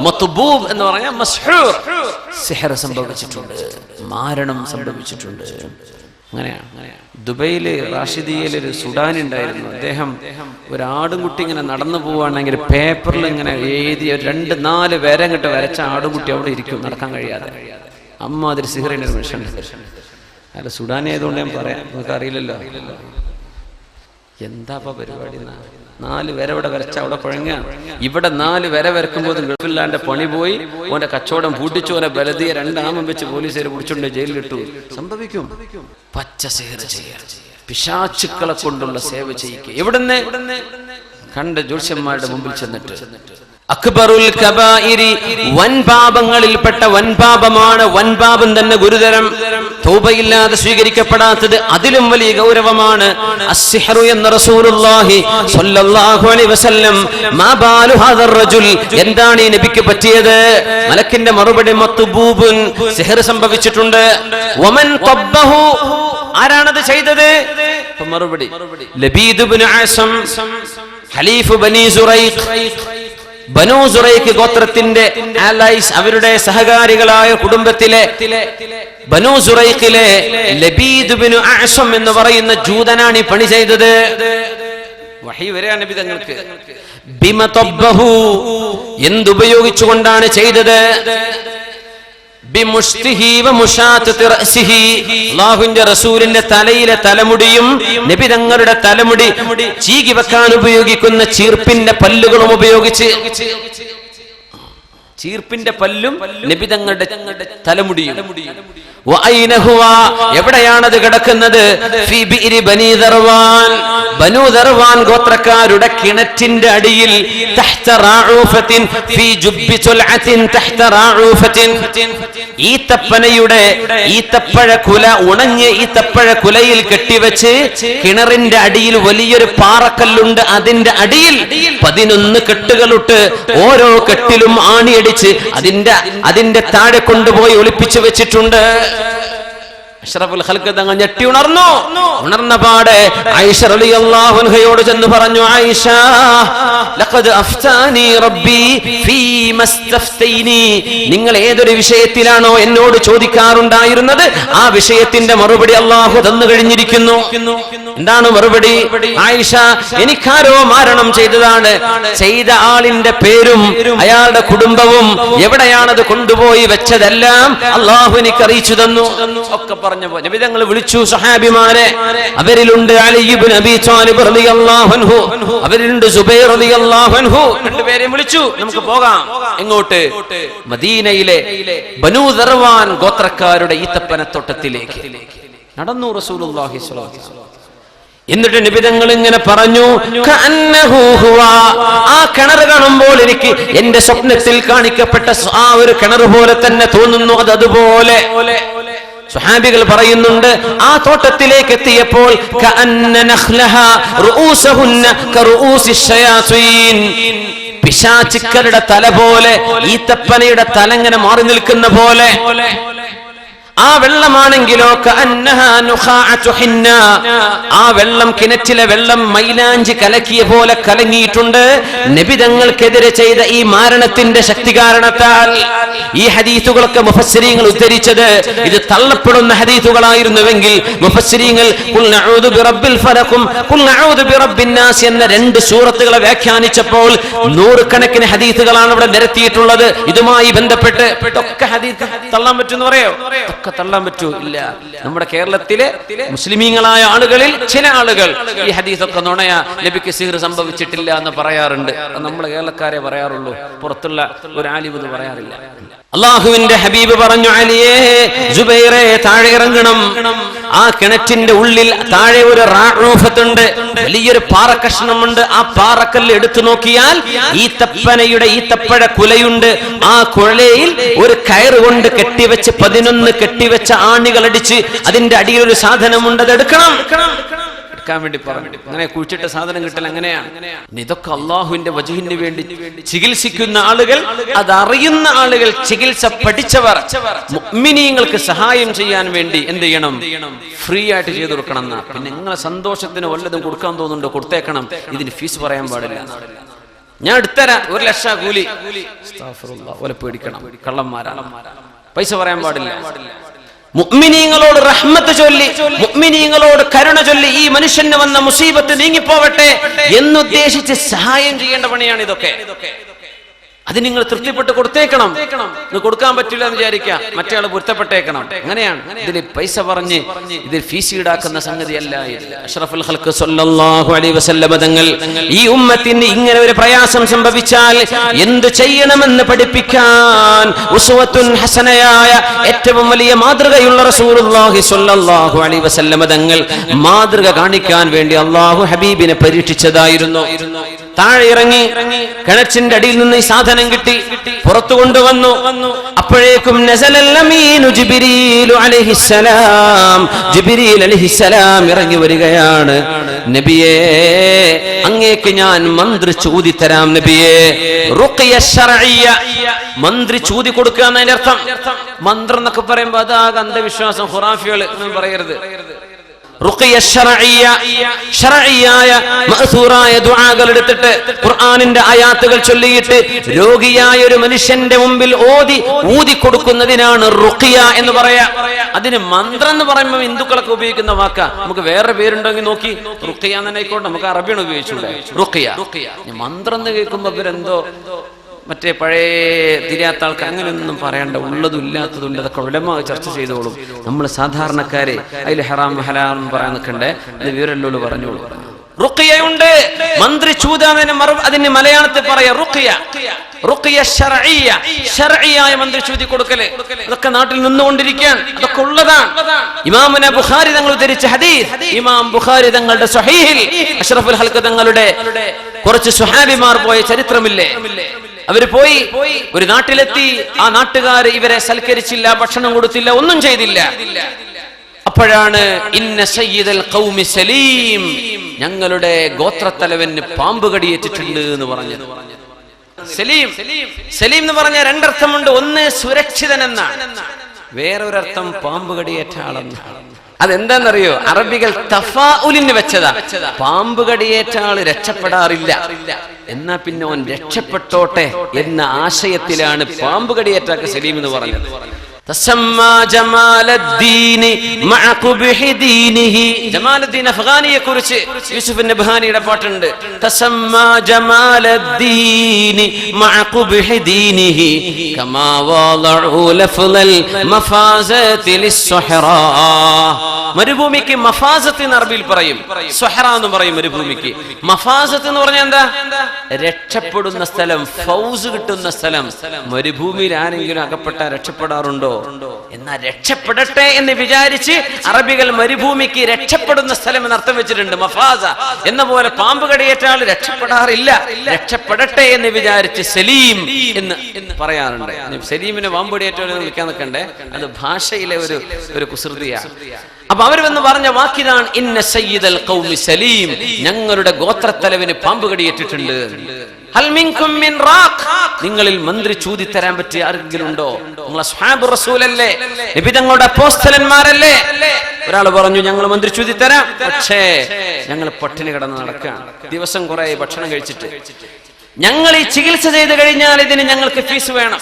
മത്ബൂബ് എന്ന് പറഞ്ഞാൽ മസ്ഹൂർ, സിഹർ സംഭവിച്ചിട്ടുണ്ട്, മാരണം സംഭവിച്ചിട്ടുണ്ട്. അങ്ങനെയാണ്. ദുബൈയില് റാഷിദിയയിൽ ഒരു സുഡാനി ഉണ്ടായിരുന്നു. അദ്ദേഹം ഒരു ആടുംകുട്ടി ഇങ്ങനെ നടന്നു പോവുകയാണെങ്കിൽ പേപ്പറിൽ ഇങ്ങനെ എഴുതി 2-4 വര ഇങ്ങോട്ട് വരച്ച ആടുംകുട്ടി അവിടെ ഇരിക്കും, നടക്കാൻ കഴിയാതെ. അമ്മ അതിൽ സിഹറിന്റെ ഒരു മനുഷ്യൻ. അല്ല, സുഡാനി ആയതുകൊണ്ട് ഞാൻ പറയാം, നിങ്ങൾക്ക് അറിയില്ലല്ലോ. എന്താ പരിപാടി? 4 വര ഇവിടെ വരച്ച അവിടെ കുഴങ്ങ. ഇവിടെ 4 വര വരക്കുമ്പോൾ ഗൾഫില്ലാണ്ട് പണി പോയി, ഓന്റെ കച്ചവടം പൂട്ടിച്ചു, ഓനെ ബലദിയെ 2 ആമം വെച്ച് പോലീസുകാർ പിടിച്ചുകൊണ്ട് ജയിലിലിട്ടു. സംഭവിക്കും. പച്ച സിഹർ ചെയ്യാൻ, പിശാചുക്കളെ കൊണ്ടുള്ള സേവ ചെയ്യിക്കുക. എവിടുന്ന് കണ്ട ജ്യോത്സ്യന്മാരുടെ മുമ്പിൽ ചെന്നിട്ട്. അക്ബറുൽ കബായിരി, വൻപാപങ്ങളിൽപ്പെട്ട വൻപാപമാണ്. വൻപാപം തന്നെ ഗുരുതരം, തൗബയില്ലാതെ സ്വീകരിക്കപ്പെടാത്തത് അതിലും വലിയ ഗൗരവമാണ്. അസ്സിഹ്റു എന്ന റസൂലുള്ളാഹി സ്വല്ലല്ലാഹു അലൈഹി വസല്ലം. മാ ബാലു ഹാദർ റജുൽ, എന്താണ് ഈ നബിക്ക് പറ്റിയത്? മലക്കിന്റെ മറുപടി മത്ബൂബുൻ, സിഹർ സംഭവിച്ചിട്ടുണ്ട്. വമൻ ഖബ്ബഹു, ആരാണത് ചെയ്തത്? മറുപടി ലബീദ് ഇബ്നു അസം, ഖലീഫു ബനി സുറൈഖ്. ബനൂ സുറൈഖ് ഗോത്രത്തിന്റെ ആലൈസ്, അവരുടെ സഹകാരികളായ കുടുംബത്തിലെ ബനൂ സുറൈഖിലെ ലബീദ് ഇബ്നു അസം എന്ന് പറയുന്ന ജൂതനാണ് ഈ പണി ചെയ്തത്. വഹി വരെയാണ് നബി തങ്ങൾക്ക്. ബിമ തബ്ബഹു, എന്തുപയോഗിച്ചുകൊണ്ടാണ് ചെയ്തത്? അല്ലാഹുവിന്റെ റസൂലിന്റെ തലയിലെ തലമുടിയും നബി തങ്ങളുടെ തലമുടി ചീകി വെക്കാൻ ഉപയോഗിക്കുന്ന ചീർപ്പിന്റെ പല്ലുകളും ഉപയോഗിച്ച്, ചീർപ്പിന്റെ പല്ലും നബി തങ്ങളുടെ തലമുടിയും. എവിടെയാണത് കിടക്കുന്നത്? ബനൂ ദർവാൻ ഗോത്രക്കാരുടെ കിണറ്റിന്റെ അടിയിൽ. ഈത്തപ്പഴ കുല, ഉണങ്ങിയ ഈത്തപ്പഴ കുലയിൽ കെട്ടിവെച്ച് കിണറിന്റെ അടിയിൽ വലിയൊരു പാറക്കല്ലുണ്ട്. അതിന്റെ അടിയിൽ 11 കെട്ടുകളിട്ട് ഓരോ കെട്ടിലും ആണിയടിച്ച് അതിന്റെ താഴെ കൊണ്ടുപോയി ഒളിപ്പിച്ചു വെച്ചിട്ടുണ്ട്. അഷ്റഫുൽ ഖൽഖ് തങ്ങൾ ഞെട്ടി ഉണർന്നു. ഉണർന്ന പാടെ ആയിഷ റളിയല്ലാഹു അൻഹയോട് ചെന്ന് പറഞ്ഞു, ആയിഷ, ലഖദ് അഫ്താനി റബ്ബി ഫീമാ ഇസ്തഫ്തൈനി, നിങ്ങൾ ഏതൊരു വിഷയത്തിലാണോ എന്നോട് ചോദിക്കാറുണ്ടായിരുന്നത് ആ വിഷയത്തിന്റെ മറുപടി അല്ലാഹു തന്നു കഴിഞ്ഞിരിക്കുന്നു. എന്താണ് മറുപടി? ആയിഷ, എനിക്കാരോ മാരണം ചെയ്തതാണ്. ചെയ്ത ആളിന്റെ പേരും അയാളുടെ കുടുംബവും എവിടെയാണത് കൊണ്ടുപോയി വെച്ചതെല്ലാം അല്ലാഹു എനിക്ക് അറിയിച്ചു തന്നു. ഒക്കെ പറഞ്ഞ പോലെ നബി തങ്ങൾ വിളിച്ചു സഹാബിമാരെ. അവരിലുണ്ട് അലി ഇബ്നു അബീ ത്വാലിബ് റളിയല്ലാഹു അൻഹു, അവരിലുണ്ട് സുബൈർ റളിയല്ലാഹു അൻഹു. രണ്ടുപേരെയും വിളിച്ചു, നമുക്ക് പോകാം. എങ്ങോട്ട്? മദീനയിലെ ബനൂ ദർവാൻ ഗോത്രക്കാരുടെ ഈത്തപ്പനത്തോട്ടത്തിലേക്ക് നടന്നു റസൂലുള്ളാഹി സ്വല്ലല്ലാഹു അലൈഹി വസല്ലം. എന്നിട്ട് നബി തങ്ങൾ ഇങ്ങനെ പറഞ്ഞു, ആ കിണർ കാണുമ്പോൾ എനിക്ക് എന്റെ സ്വപ്നത്തിൽ കാണിക്കപ്പെട്ട ആ ഒരു കിണർ പോലെ തന്നെ തോന്നുന്നു. അതുപോലെ സ്വഹാബികൾ പറയുന്നുണ്ട്, ആ തോട്ടത്തിലേക്ക് എത്തിയപ്പോൾ പിശാചുക്കളുടെ തല പോലെ, ഈത്തപ്പനയുടെ തല ഇങ്ങനെ മാറി നിൽക്കുന്ന പോലെ. ആ വെള്ളമാണെങ്കിലോ ആ വെള്ളം, കിണറ്റിലെ വെള്ളം മൈലാഞ്ചി കലക്കിയ പോലെ കലങ്ങിയിട്ടുണ്ട്. നബി തങ്ങൾക്കെതിരെ ചെയ്ത ഈ മാരണത്തിന്റെ ശക്തി കാരണത്താൽ. ഈ ഹദീസുകളൊക്കെ മുഫസ്സിരീങ്ങൾ ഉദ്ധരിച്ചത് ഇത് തള്ളപ്പെടുന്ന ഹദീസുകളായിരുന്നുവെങ്കിൽ മുഫസ്സിരീങ്ങൾ ഖുൽ നഊദു ബിറബ്ബിൽ ഫലഖും ഖുൽ നഊദു ബിറബ്ബിൻ നാസ് എന്ന രണ്ട് സൂറത്തുകളെ വ്യാഖ്യാനിച്ചപ്പോൾ നൂറുകണക്കിന് ഹദീസുകളാണ് ഇവിടെ നിരത്തിയിട്ടുള്ളത്. ഇതുമായി ബന്ധപ്പെട്ട് ഒക്കെ ഹദീസ് തള്ളാൻ പറ്റുമെന്ന് പറയോ? തള്ളാൻ പറ്റൂ? ഇല്ല. നമ്മുടെ കേരളത്തിലെ മുസ്ലിമീങ്ങളായ ആളുകളിൽ ചില ആളുകൾ ഈ ഹദീസൊക്കെ നുണയാ, നബിക്ക് സിഹ്ർ സംഭവിച്ചിട്ടില്ല എന്ന് പറയാറുണ്ട്. നമ്മൾ കേരളക്കാരെ പറയാറുള്ളൂ, പുറത്തുള്ള ഒരു ആലിം ഇത് പറയാറില്ല. അള്ളാഹുവിന്റെ ഹബീബ് പറഞ്ഞു, അലിയേ ജുബൈറേ താഴെ ഇറങ്ങണം. ആ കിണറ്റിന്റെ ഉള്ളിൽ താഴെ ഒരു റാഊഫത്തുണ്ട്, വലിയൊരു പാറക്കഷ്ണമുണ്ട്. ആ പാറക്കല്ല് എടുത്തു നോക്കിയാൽ ഈത്തപ്പഴ കുലയുണ്ട്. ആ കുലയിൽ ഒരു കയറ് കൊണ്ട് കെട്ടിവെച്ച് 11 കെട്ടിവെച്ച ആണികളടിച്ച് അതിന്റെ അടിയിൽ ഒരു സാധനമുണ്ട്, അത് എടുക്കാൻ വേണ്ടി പറഞ്ഞു. അങ്ങനെ കുഴിച്ചിട്ട സാധനം കിട്ടൽ എങ്ങനെയാണ്? ഇതൊക്കെ അള്ളാഹുവിന്റെ വജഹിന് വേണ്ടി ചികിത്സിക്കുന്ന ആളുകൾ, അതറിയുന്ന ആളുകൾ, ചികിത്സ പഠിച്ചവർ മുഅ്മിനീങ്ങൾക്ക് സഹായം ചെയ്യാൻ വേണ്ടി എന്ത് ചെയ്യണം? ഫ്രീ ആയിട്ട് ചെയ്തു കൊടുക്കണം എന്നാ. പിന്നെ നിങ്ങളെ സന്തോഷത്തിന് വല്ലതും കൊടുക്കാൻ തോന്നുന്നുണ്ടോ? കൊടുത്തേക്കണം. ഇതിന് ഫീസ് പറയാൻ പാടില്ല. ഞാൻ എടുത്തരാം, 1 ലക്ഷം കൂലി. ഓലെ പേടിക്കണം, കള്ളന്മാരാണ്. പൈസ പറയാൻ പാടില്ല. മുഅ്മിനീങ്ങളോട് റഹ്മത്ത് ചൊല്ലി, മുഅ്മിനീങ്ങളോട് കരുണ ചൊല്ലി, ഈ മനുഷ്യന് വന്ന മുസീബത്ത് നീങ്ങിപ്പോവട്ടെ എന്നുദ്ദേശിച്ച് സഹായം ചെയ്യേണ്ട പണിയാണ് ഇതൊക്കെ. അത് നിങ്ങൾ തൃപ്തിപ്പെട്ട് കൊടുത്തേക്കണം. ഇത് കൊടുക്കാൻ പറ്റില്ല എന്ന് വിചാരിക്കാം, മറ്റേ ആള് പൊരുത്തപ്പെട്ടേക്കണം. അങ്ങനെയാണ്. ഇതിൽ പൈസ പറഞ്ഞ് ഇതിൽ ഫീസ് ഈടാക്കുന്ന സംഗതിയല്ല ഇത്. അഷ്റഫുൽ ഖൽഖ് സ്വല്ലല്ലാഹു അലൈഹി വസല്ലം തങ്ങൾ ഈ ഉമ്മത്തിന് ഇങ്ങനെ ഒരു പ്രയാസം സംഭവിച്ചാൽ എന്ത് ചെയ്യണമെന്ന് പഠിപ്പിക്കാൻ ഉസ്വത്തുൻ ഹസനയായ ഏറ്റവും വലിയ മാതൃകയുള്ള റസൂലുള്ളാഹി സ്വല്ലല്ലാഹു അലൈഹി വസല്ലം തങ്ങൾ മാതൃക കാണിക്കാൻ വേണ്ടി അല്ലാഹു ഹബീബിനെ പരീക്ഷിച്ചതായിരുന്നു. താഴെ ഇറങ്ങി കിണറ്റിന്റെ അടിയിൽ നിന്ന് ഈ സാധനം കിട്ടി, പുറത്തു കൊണ്ടുവന്നു. അപ്പോഴേക്കും നസലൽ അമീനു ജിബ്രീൽ അലൈഹിസ്സലാം, ജിബ്രീൽ അലൈഹിസ്സലാം ഇറങ്ങി വരികയാണ്. നബിയേ, അങ്ങേക്ക് ഞാൻ മന്ത്രിച്ച് ഊതിത്തരാം. നബിയേ, റുഖിയ ശർഇയ്യ, മന്ത്രിച്ച് ഊതി കൊടുക്കുക എന്നതിന്റെ അർത്ഥം. മന്ത്രം എന്നൊക്കെ പറയുമ്പോൾ അതാകെ അന്ധവിശ്വാസം, ഖുറാഫികൾ എന്ന് പറയരുത്. റുഖിയ ശർഇയ്യ, ശർഇയ്യായ മഅ്സൂറായ ദുആകൾ എടുത്തിട്ട് ഖുർആനിന്റെ ആയാത്തുകൾ ചൊല്ലിയിട്ട് രോഗിയായ ഒരു മനുഷ്യന്റെ മുമ്പിൽ ഊതി കൊടുക്കുന്നതിനാണ് റുഖിയ എന്ന് പറയാ. അതിന് മന്ത്രം എന്ന് പറയുമ്പോൾ ഹിന്ദുക്കളൊക്കെ ഉപയോഗിക്കുന്ന വാക്കാ. നമുക്ക് വേറെ പേരുണ്ടെങ്കിൽ നോക്കി, റുഖിയ എന്ന് തന്നെ ആയിക്കോട്ടെ, നമുക്ക് അറബിയാണ് ഉപയോഗിച്ചൂടെ റുഖിയ. മന്ത്രം എന്ന് കേൾക്കുമ്പോ ഇവരെന്തോ മറ്റേ പഴയ തിരിയാത്ത ആൾക്ക് അങ്ങനെയൊന്നും പറയണ്ട, ഉള്ളതും ഇല്ലാത്തതും അതൊക്കെ ഉലമാ ചർച്ച ചെയ്തോളും. നമ്മൾ സാധാരണക്കാരെ അതിൽ ഹറാം ഹലാം പറയാൻ നിൽക്കണ്ടേ, അത് വിവരല്ലോട് പറഞ്ഞോളൂ. റുഖിയയുണ്ട്, മന്ത്രി ചൂതാതിന് അതിന് മലയാളത്തിൽ പറയാ റുഖിയ. റുഖിയ ശർഇയ്യ, ശർഇയ്യായ മന്ത്രി ചൂതി കൊടുക്കല്, അതൊക്കെ നാട്ടിൽ നിന്നുകൊണ്ടിരിക്കാൻ അതൊക്കെ ഉള്ളതാണ്. ഇമാമുന ബുഖാരി തങ്ങൾ ഉദ്ധരിച്ച ഹദീസ്, ഇമാം ബുഖാരി തങ്ങളുടെ സ്വഹീഹിൽ അഷ്റഫുൽ ഖൽഖ് തങ്ങളുടെ കുറച്ച് സ്വഹാബിമാർ പോയ ചരിത്രമില്ലേ? അവര് പോയി ഒരു നാട്ടിലെത്തി. ആ നാട്ടുകാര് ഇവരെ സൽക്കരിച്ചില്ല, ഭക്ഷണം കൊടുത്തില്ല, ഒന്നും ചെയ്തില്ല. അപ്പോഴാണ് ഇന്ന സയ്യിദൽ ഖൗമി സലീം, ഞങ്ങളുടെ ഗോത്രത്തലവന് പാമ്പ് കടിയേറ്റിട്ടുണ്ട് എന്ന് പറഞ്ഞത്. സലീം, സലീം എന്ന് പറഞ്ഞ രണ്ടർത്ഥമുണ്ട്. ഒന്ന് സുരക്ഷിതൻ എന്നാണ്, വേറൊരർത്ഥം പാമ്പ് കടിയേറ്റ ആളെന്നാണ്. അതെന്താണെന്നറിയോ? അറബികൾ തഫാഉലിന് വെച്ചതാ. പാമ്പ് കടിയേറ്റ ആള് രക്ഷപ്പെടാറില്ല, എന്നാ പിന്നെ ഓൻ രക്ഷപ്പെട്ടോട്ടെ എന്ന ആശയത്തിലാണ് പാമ്പ് കടിയേറ്റാക്ക് സലീം എന്ന് പറഞ്ഞത്. തസമ്മാ ജമാലദ്ദീൻ മഅ ഖുബ്ഹി ദീനിഹി. ജമാലദ്ദീൻ അഫ്ഗാനിയെ കുറിച്ച് യൂസുഫ് നബ്ഹാനിയുടെ പാട്ടുണ്ട്. തസമ്മാ ജമാലദ്ദീൻ മഅ ഖുബ്ഹി ദീനിഹി കമാ വളഉ ലഫ്ളൽ മഫാസതി ലിസ്സുഹറാ. മരുഭൂമിക്ക് മഫാസത്ത് എന്ന് അറബിയിൽ പറയും, സുഹറ എന്ന് പറയും മരുഭൂമിക്ക്. മഫാസത്ത് എന്ന് പറഞ്ഞാൽ എന്താ? രക്ഷപ്പെടുന്ന സ്ഥലം, ഫൗസ് കിട്ടുന്ന സ്ഥലം. മരുഭൂമിയിൽ ആരെങ്കിലും അകപ്പെട്ടാൽ രക്ഷപ്പെടാറുണ്ടോ? എന്നാൽ രക്ഷപ്പെടട്ടെ എന്ന് വിചാരിച്ച് അറബികൾ മരുഭൂമിക്ക് രക്ഷപ്പെടുന്ന സ്ഥലം എന്ന് അർത്ഥം വെച്ചിട്ടുണ്ട്. മഫാസ എന്ന പോലെ പാമ്പ് കടിയേറ്റാൽ രക്ഷപ്പെടാറില്ല, രക്ഷപ്പെടട്ടെ എന്ന് വിചാരിച്ച് സലീം എന്ന് പറയാറുണ്ട്. സലീമിനെ പാമ്പടിയേറ്റോ എന്ന് വിളിക്കാൻ നിൽക്കണ്ടേ, അത് ഭാഷയിലെ ഒരു കുസൃതിയാണ്. അപ്പൊ അവർ വന്ന് പറഞ്ഞ വാക്കിതാണ് ഇന്ന സയ്യിദൽ ഖൗമി സലീം, ഞങ്ങളുടെ ഗോത്രത്തലവന് പാമ്പ് കടിയേറ്റിട്ടുണ്ട്. ഹൽ മിൻകും മിൻ റാഖ്, നിങ്ങളിൽ മന്ത്രി ചൂതി തരാൻ പറ്റിയ ആരെങ്കിലും ഉണ്ടോ? നിങ്ങൾ അസ്ഹാബു റസൂലല്ലേ, നബി തങ്ങളുടെ അപ്പോസ്തലന്മാരല്ലേ? ഒരാൾ പറഞ്ഞു ഞങ്ങൾ മന്ത്രി ചൂതി തരാം, പക്ഷേ ഞങ്ങൾ പട്ടിണി കിടന്ന് നടക്കുകയാണ്, ദിവസം കുറെ ഭക്ഷണം കഴിച്ചിട്ട്. ഞങ്ങൾ ഈ ചികിത്സ ചെയ്ത് കഴിഞ്ഞാൽ ഇതിന് ഞങ്ങൾക്ക് ഫീസ് വേണം,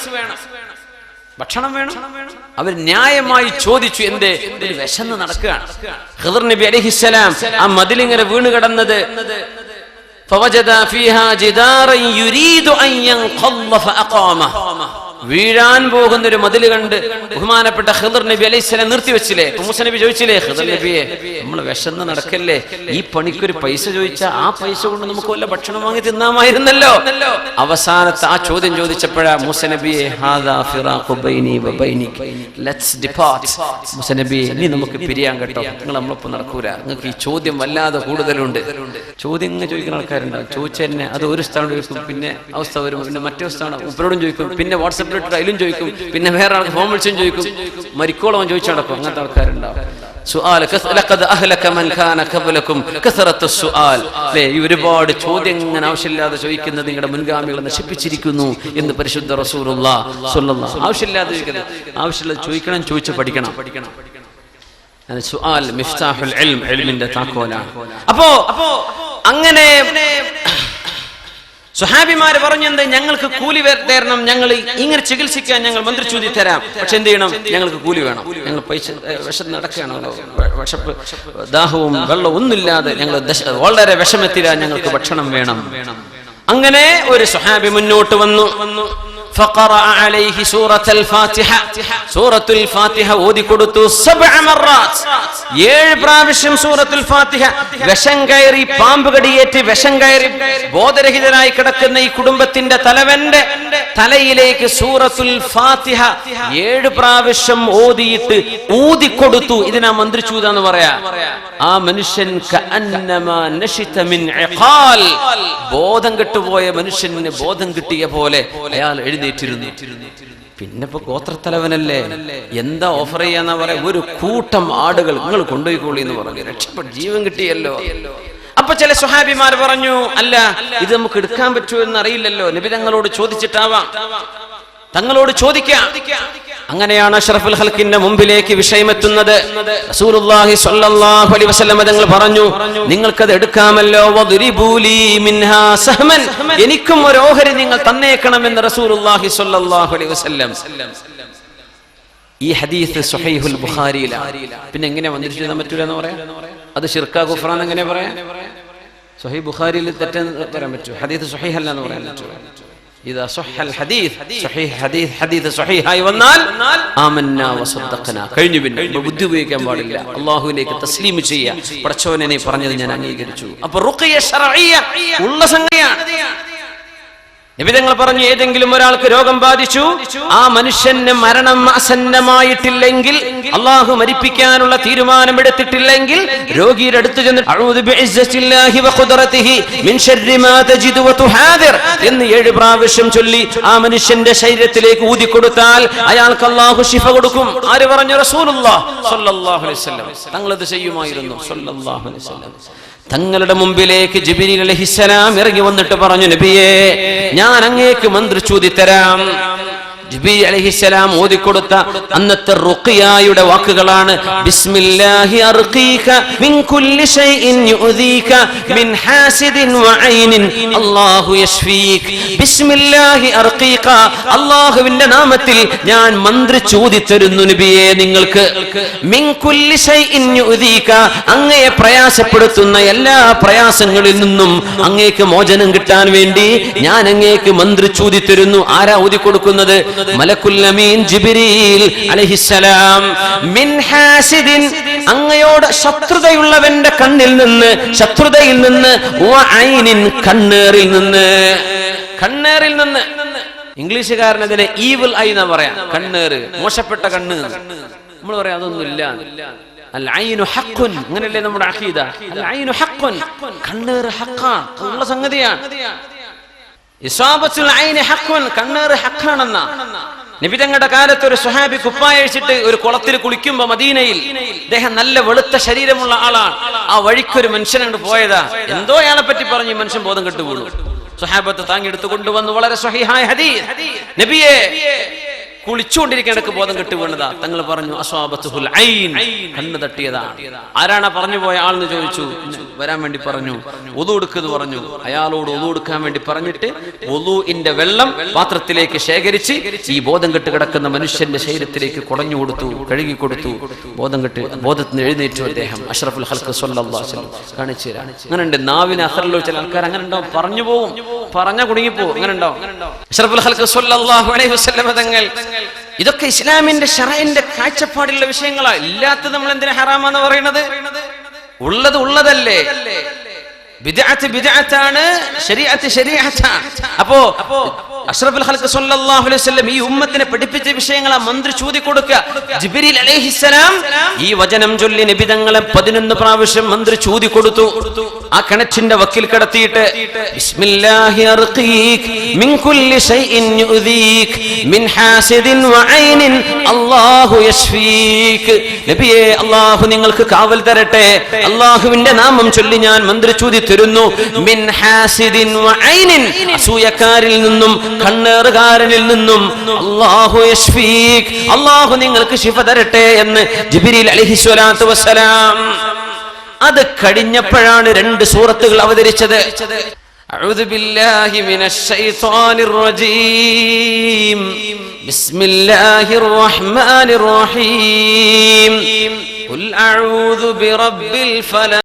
ഭക്ഷണം വേണം. അവർ ന്യായമായി ചോദിച്ചു. എന്റെ ഒരു വിശന്ന് നടക്കുകയാണ്. ഖിദ്ർ നബി അലൈഹിസ്സലാം ആ മതിലിങ്ങനെ വീണ് കിടന്നത് فوجد فيها جدارا يريد أن ينقض فأقامه. വീഴാൻ പോകുന്ന ഒരു മതിൽ കണ്ട് ബഹുമാനപ്പെട്ട ഖിദ്ർ നബി അലൈഹിസ്സലാം നിർത്തിവെച്ചില്ലേ. മൂസ നബി ചോദിച്ചില്ലേ, ഖിദ്ർ നബിയെ നമ്മൾ വിശന്ന് നടക്കല്ലേ, ഈ പണിക്കൊരു പൈസ ചോദിച്ചാൽ ആ പൈസ കൊണ്ട് നമുക്ക് വല്ല ഭക്ഷണം വാങ്ങി തിന്നാമായിരുന്നല്ലോ. അവസാനത്തെ ആ ചോദ്യം ചോദിച്ചപ്പോഴാ മൂസ നബിയെ ഹാദാ ഫിറാഖു ബൈനി വ ബൈനിക ലെറ്റ്സ് ഡിപ്പാർട്ട്. മൂസ നബിയെ ഇനി നമുക്ക് പിരിയാൻ കേട്ടോ, നിങ്ങൾ നമ്മളൊപ്പം നടക്കൂല, നിങ്ങൾക്ക് ഈ ചോദ്യം വല്ലാതെ കൂടുതലുണ്ട്. ചോദ്യം ഇങ്ങനെ ചോദിക്കുന്ന ആൾക്കാരുണ്ടാവും. ചോദിച്ചതന്നെ അത് ഒരു സ്ഥലം ചോദിക്കും, പിന്നെ അവസ്ഥ വരും, പിന്നെ മറ്റേ സ്ഥലം ഉപ്പരോടും ചോദിക്കും, പിന്നെ വാട്സപ്പ് അതിലും ചോദിക്കും, പിന്നെ വേറെ ആൾക്ക് ഫോൺ വിളിച്ചും ചോദിക്കും, മരിക്കോളം ചോദിച്ചു നടക്കും. അങ്ങനത്തെ ആൾക്കാരുണ്ടാവും. ഈ ഒരുപാട് ചോദ്യം ഇങ്ങനെ ആവശ്യമില്ലാതെ ചോദിക്കുന്നത് നിങ്ങളുടെ മുൻഗാമികളെ നശിപ്പിച്ചിരിക്കുന്നു എന്ന് പരിശുദ്ധ റസൂലുള്ളാഹി സ്വല്ലല്ലാഹു അലൈഹി വസല്ലം. ആവശ്യമില്ലാതെ ചോദിക്കുന്നത്, ആവശ്യമില്ലാതെ ചോദിക്കണം, ചോദിച്ച് പഠിക്കണം. സുആൽ മിഫ്താഹുൽ ഇൽം, ഇൽമിന്റെ താക്കോലാണ്. അപ്പോ അങ്ങനെ സുഹാബിമാര് പറഞ്ഞെന്ത്, ഞങ്ങൾക്ക് കൂലി തരണം, ഞങ്ങൾ ഇങ്ങനെ ചികിത്സിക്കാൻ ഞങ്ങൾ മന്ത്രിച്ചൂതി തരാം, പക്ഷെ എന്ത് ചെയ്യണം, ഞങ്ങൾക്ക് കൂലി വേണം. ഞങ്ങൾ പൈസ വിശന്ന് നടക്കുകയാണല്ലോ, വിശപ്പ് ദാഹവും വെള്ളവും ഒന്നുമില്ലാതെ ഞങ്ങൾ വളരെ വിഷമത്തിലാ, ഞങ്ങൾക്ക് ഭക്ഷണം വേണം. അങ്ങനെ ഒരു സുഹാബി മുന്നോട്ട് വന്നു. فقرأ عليه سورة الفاتحة. سورة الفاتحة ഓതി കൊടുത്തു 7 مرات. 7 പ്രാവശ്യം സൂറത്തുൽ ഫാത്തിഹ. വിഷം കയറി, പാമ്പ് കടിയേറ്റ് വിഷം കയറി ബോധരഹിതനായി കിടക്കുന്ന ഈ കുടുംബത്തിന്റെ തലവന്റെ തലയിലേക്ക് സൂറത്തുൽ ഫാത്തിഹ 7 പ്രാവശ്യം ഓതിയിട്ട് ഊതിക്കൊടുത്തു. ഇതിനാ മന്ത്രിച്ചൂതാന്ന് പറയാ. ആ മനുഷ്യൻ കഅന്നമാ നശിത മിൻ ഇഖാൽ, ബോധം കെട്ടുപോയ മനുഷ്യന് ബോധം കിട്ടിയ പോലെ അയാൾ എഴുന്നേറ്റിരുന്നു. പിന്നെ ഇപ്പൊ ഗോത്രത്തലവനല്ലേ, എന്താ ഓഫർ ചെയ്യാന്നാ പറയാ, ഒരു കൂട്ടം ആടുകൾ നിങ്ങൾ കൊണ്ടുപോയിക്കോളി എന്ന് പറഞ്ഞു. രക്ഷപ്പെട്ട ജീവൻ കിട്ടിയല്ലോ. അപ്പൊ ചില സ്വഹാബിമാർ പറഞ്ഞു, അല്ല ഇത് നമുക്ക് എടുക്കാൻ പറ്റുമോ എന്ന് അറിയില്ലല്ലോ, നബി തങ്ങളോട് ചോദിച്ചിട്ടാവാം, തങ്ങളോട് ചോദിക്കാം. അങ്ങനെയാണ് അഷ്റഫുൽ ഖൽഖിന്റെ മുമ്പിലേക്ക് വിഷയമെത്തുന്നത്. റസൂലുള്ളാഹി സ്വല്ലല്ലാഹു അലൈഹി വസല്ലം തങ്ങൾ പറഞ്ഞു, നിങ്ങൾക്കത് എടുക്കാമല്ലോ, വദ്രിബൂലി മിൻഹാ സഹ്മൻ, എനിക്കും ഒരു ഓഹരി നിങ്ങൾ തന്നേക്കണമെന്ന് റസൂലുള്ളാഹി സ്വല്ലല്ലാഹു അലൈഹി വസല്ലം. ഈ ഹദീസ് സ്വഹീഹുൽ ബുഖാരിയിലാണ്. പിന്നെ എങ്ങനെ വന്നിട്ട് ചെയ്യാൻ പറ്റൂല എന്ന് പറയാം? അത് ശിർക്കാ കുഫ്റാൻ എങ്ങനെ പറയാം? സ്വഹീഹ് ബുഖാരിയിൽ തെറ്റെന്ന് പറയാൻ പറ്റുമോ? ഹദീസ് സ്വഹീഹ് അല്ല എന്ന് പറയാൻ പറ്റുമോ? ഇദാ സ്വഹൽ ഹദീസ് സ്വഹീഹ് ഹദീസ് സ്വഹീഹായി വന്നാൽ ആമന്നാ വസദ്ദഖനാ, കഴിഞ്ഞു. പിന്നെ ബുദ്ധി ഉപയോഗിക്കാൻ പാടില്ല, അല്ലാഹുവിലേക്ക് തസ്ലീം ചെയ്യുക. പടച്ചവനെ നീ പറഞ്ഞത് ഞാൻ അംഗീകരിച്ചു. അപ്പോൾ റുഖിയ ശർഇയ്യ ഉള്ള സംഗതിയാണ്. നബി തങ്ങൾ പറഞ്ഞു, ഏതെങ്കിലും ഒരാൾക്ക് രോഗം ബാധിച്ചു, ആ മനുഷ്യന് മരണം ആസന്നമായിട്ടില്ലെങ്കിൽ, അള്ളാഹു മരിപ്പിക്കാനുള്ള തീരുമാനമെടുത്തിട്ടില്ലെങ്കിൽ, രോഗിയുടെ അടുത്ത് ചെന്ന് അഊദു ബിഇസ്സത്തില്ലാഹി വഖുദ്റതിഹി മിൻ ശർരി മാ തജിദു വതുഹാദിർ എന്ന് 7 പ്രാവശ്യം ചൊല്ലി ആ മനുഷ്യന്റെ ശരീരത്തിലേക്ക് ഊതിക്കൊടുത്താൽ അയാൾക്ക് അള്ളാഹു ശിഫ കൊടുക്കും. ആര് പറഞ്ഞു? റസൂലുള്ളാഹി സ്വല്ലല്ലാഹു അലൈഹി വസല്ലം. തങ്ങൾ ഇത് ചെയ്യുമായിരുന്നു സ്വല്ലല്ലാഹു അലൈഹി വസല്ലം. തങ്ങളുടെ മുമ്പിലേക്ക് ജിബ്രീൽ അലൈഹിസ്സലാം ഇറങ്ങി വന്നിട്ട് പറഞ്ഞു, നബിയേ, ഞാൻ അങ്ങേക്ക് മന്ത്രിച്ചൂതി തരാം. ജിബ്രീൽ അലൈഹിസ്സലാം ഓതിക്കൊടുത്ത അന്നത്തെ റുഖിയയുടെ വാക്കുകളാണ് ബിസ്മില്ലാഹി അർഖീക മിൻ കുല്ലി ഷൈഇൻ യുഅദീക മിൻ ഹാസിദിൻ വഅൈനിൻ അല്ലാഹു യശ്ഫീക്. ബിസ്മില്ലാഹി അർഖീക, അല്ലാഹുവിന്റെ നാമത്തിൽ ഞാൻ മന്ത്രിച്ചൂതി തരുന്നു നബിയെ നിങ്ങൾക്ക്. മിൻ കുല്ലി ഷൈഇൻ യുഅദീക, അങ്ങയെ പ്രയാസപ്പെടുത്തുന്ന എല്ലാ പ്രയാസങ്ങളിൽ നിന്നും അങ്ങേക്ക് മോചനം കിട്ടാൻ വേണ്ടി ഞാൻ അങ്ങേക്ക് മന്ത്രിച്ചൂതി തരുന്നു. ആരാ ഊതി കൊടുക്കുന്നത്? മലക്കുൽ അമീൻ ജിബ്രീൽ അലൈഹിസ്സലാം. മിൻ ഹാസിദിൻ, അങ്ങയോട് ശത്രുതയുള്ളവന്റെ കണ്ണിൽ നിന്ന്, ശത്രുതയിൽ നിന്ന്, വഅൈനിൻ, കണ്ണേറിൽ നിന്ന്. കണ്ണേറിൽ നിന്ന്, ഇംഗ്ലീഷുകാരൻ അതിനെ ഈവിൾ ഐ എന്നാ പറയാ. കണ്ണേറ്, മോശപ്പെട്ട കണ്ണ്. നമ്മൾ പറയാം അതൊന്നുമില്ല. അൽ ഐനു ഹഖ്ഖുൻ, അങ്ങനെയല്ലേ നമ്മുടെ അഖീദ. അൽ ഐനു ഹഖ്ഖുൻ, കണ്ണേറ് ഹഖ്ഖാണ്, ഉള്ള സംഗതിയാണ്. ഇസാബത്തുൽ ഐനി ഹഖ്ഖുൻ, കണ്ണേറ് ഹഖ്ഖാണെന്ന. നബി തങ്ങളുടെ കാലത്ത് ഒരു സ്വഹാബി കുപ്പായ അഴിച്ചിട്ട് ഒരു കുളത്തിൽ കുളിക്കുമ്പോ മദീനയിൽ, അദ്ദേഹം നല്ല വെളുത്ത ശരീരമുള്ള ആളാണ്. ആ വഴിക്കൊരു മനുഷ്യനുണ്ട് പോയതാ. എന്തോ അയാളെ പറ്റി പറഞ്ഞു, മനുഷ്യൻ ബോധം കെട്ടു വീണു. സ്വഹാബത്ത് താങ്ങിയെടുത്ത് കൊണ്ടുവന്നു. വളരെ സ്വഹീഹായ ഹദീസ്. നബിയെ കുളിച്ചുകൊണ്ടിരിക്കേണ്ടക്ക് ബോധം കെട്ടു വീണതാ. തങ്ങൾ പറഞ്ഞു അസ്വാബത്തുൽ ഐൻ, കണ്ണ് തട്ടിയതാണ്. ആരാണ് പറഞ്ഞു പോയ ആളെന്ന് ചോദിച്ചു. വരാൻ വേണ്ടി പറഞ്ഞു. വുളു എടുക്കുന്നു പറഞ്ഞു. അയാളോട് വുളു എടുക്കാൻ വേണ്ടി പറഞ്ഞിട്ട് വുളുഇന്റെ വെള്ളം പാത്രത്തിലേക്ക് ശേഖരിച്ച് ഈ ബോധം കെട്ട് കിടക്കുന്ന മനുഷ്യന്റെ ശരീരത്തിലേക്ക് കുടഞ്ഞു കൊടുത്തു, കഴുകി കൊടുത്തു. ബോധത്തിന് എഴുന്നേറ്റു അദ്ദേഹം. അഷ്റഫുൽ ഖൽഖ് സ്വല്ലല്ലാഹു അലൈഹി വസല്ലം കാണിച്ചു തരാം. അങ്ങനെ ഉണ്ട് നാവിന് അസറിലോ ചില ആൾക്കാർ അങ്ങനെ ഉണ്ടാവും, പറഞ്ഞു പോവും, പറഞ്ഞ കുടുങ്ങിപ്പോവും. അങ്ങനെ ഉണ്ടാവും. അഷ്റഫുൽ ഖൽഖ് സ്വല്ലല്ലാഹു അലൈഹി വസല്ലം തങ്ങൾ ഇതൊക്കെ ഇസ്ലാമിന്റെ ശറഇന്റെ കാഴ്ചപ്പാടിലുള്ള വിഷയങ്ങളാണ്. ഇല്ലാത്തത് നമ്മൾ എന്തിനാ ഹറാമാന്ന് പറയുന്നത്? ഉള്ളത് ഉള്ളതല്ലേ. ബിദ്അത്ത് ബിദ്അത്താണ്, ശരീഅത്ത് ശരീഅത്താണ്. അപ്പോ അഷ്റഫുൽ ഖൽഖ് സ്വല്ലല്ലാഹു അലൈഹി വസല്ലം ഈ ഉമ്മത്തിനെ പഠിപ്പിച്ച വിഷയങ്ങളാ മന്ത്രി ചൂതി കൊടുക്കുക. ജിബ്രീൽ അലൈഹിസ്സലാം ഈ വചനം ചൊല്ലി നബി തങ്ങളെ 11 പ്രാവശ്യം മന്ത്രി ചൂതി കൊടുത്തു. ആ കിണറ്റിന്റെ വക്കിൽ കിടത്തിയിട്ട് ബിസ്മില്ലാഹി അർഖീക് മിൻ കുല്ലി ഷൈഇൻ യുഅദീക് മിൻ ഹാസിദിൻ വഅൈനിൻ അല്ലാഹു യശ്ഫീക്. നബിയേ, അല്ലാഹു നിങ്ങൾക്ക് കാവൽ തരട്ടെ. അല്ലാഹുവിന്റെ നാമം ചൊല്ലി ഞാൻ മന്ത്രി ചൂതി തരുന്നു. മിൻ ഹാസിദിൻ വഅൈനിൻ, അസൂയക്കാരിൽ നിന്നും കണ്ണേറുകാരനിൽ നിന്നും. അല്ലാഹു യശ്ഫീക്, അല്ലാഹു നിങ്ങൾക്ക് ശിഫ തരട്ടെ എന്ന് ജിബ്രീൽ അലൈഹിസ്സലാത്തു വസ്സലാം. അത് കഴിഞ്ഞപ്പോഴാണ് 2 സൂറത്തുകൾ അവതരിച്ചത്. അഊദു ബില്ലാഹി മിനശ് ശൈത്വാനിർ റജീം. ബിസ്മില്ലാഹിർ റഹ്മാനിർ റഹീം. ഖുൽ അഊദു ബിറബ്ബിൽ ഫലഖ്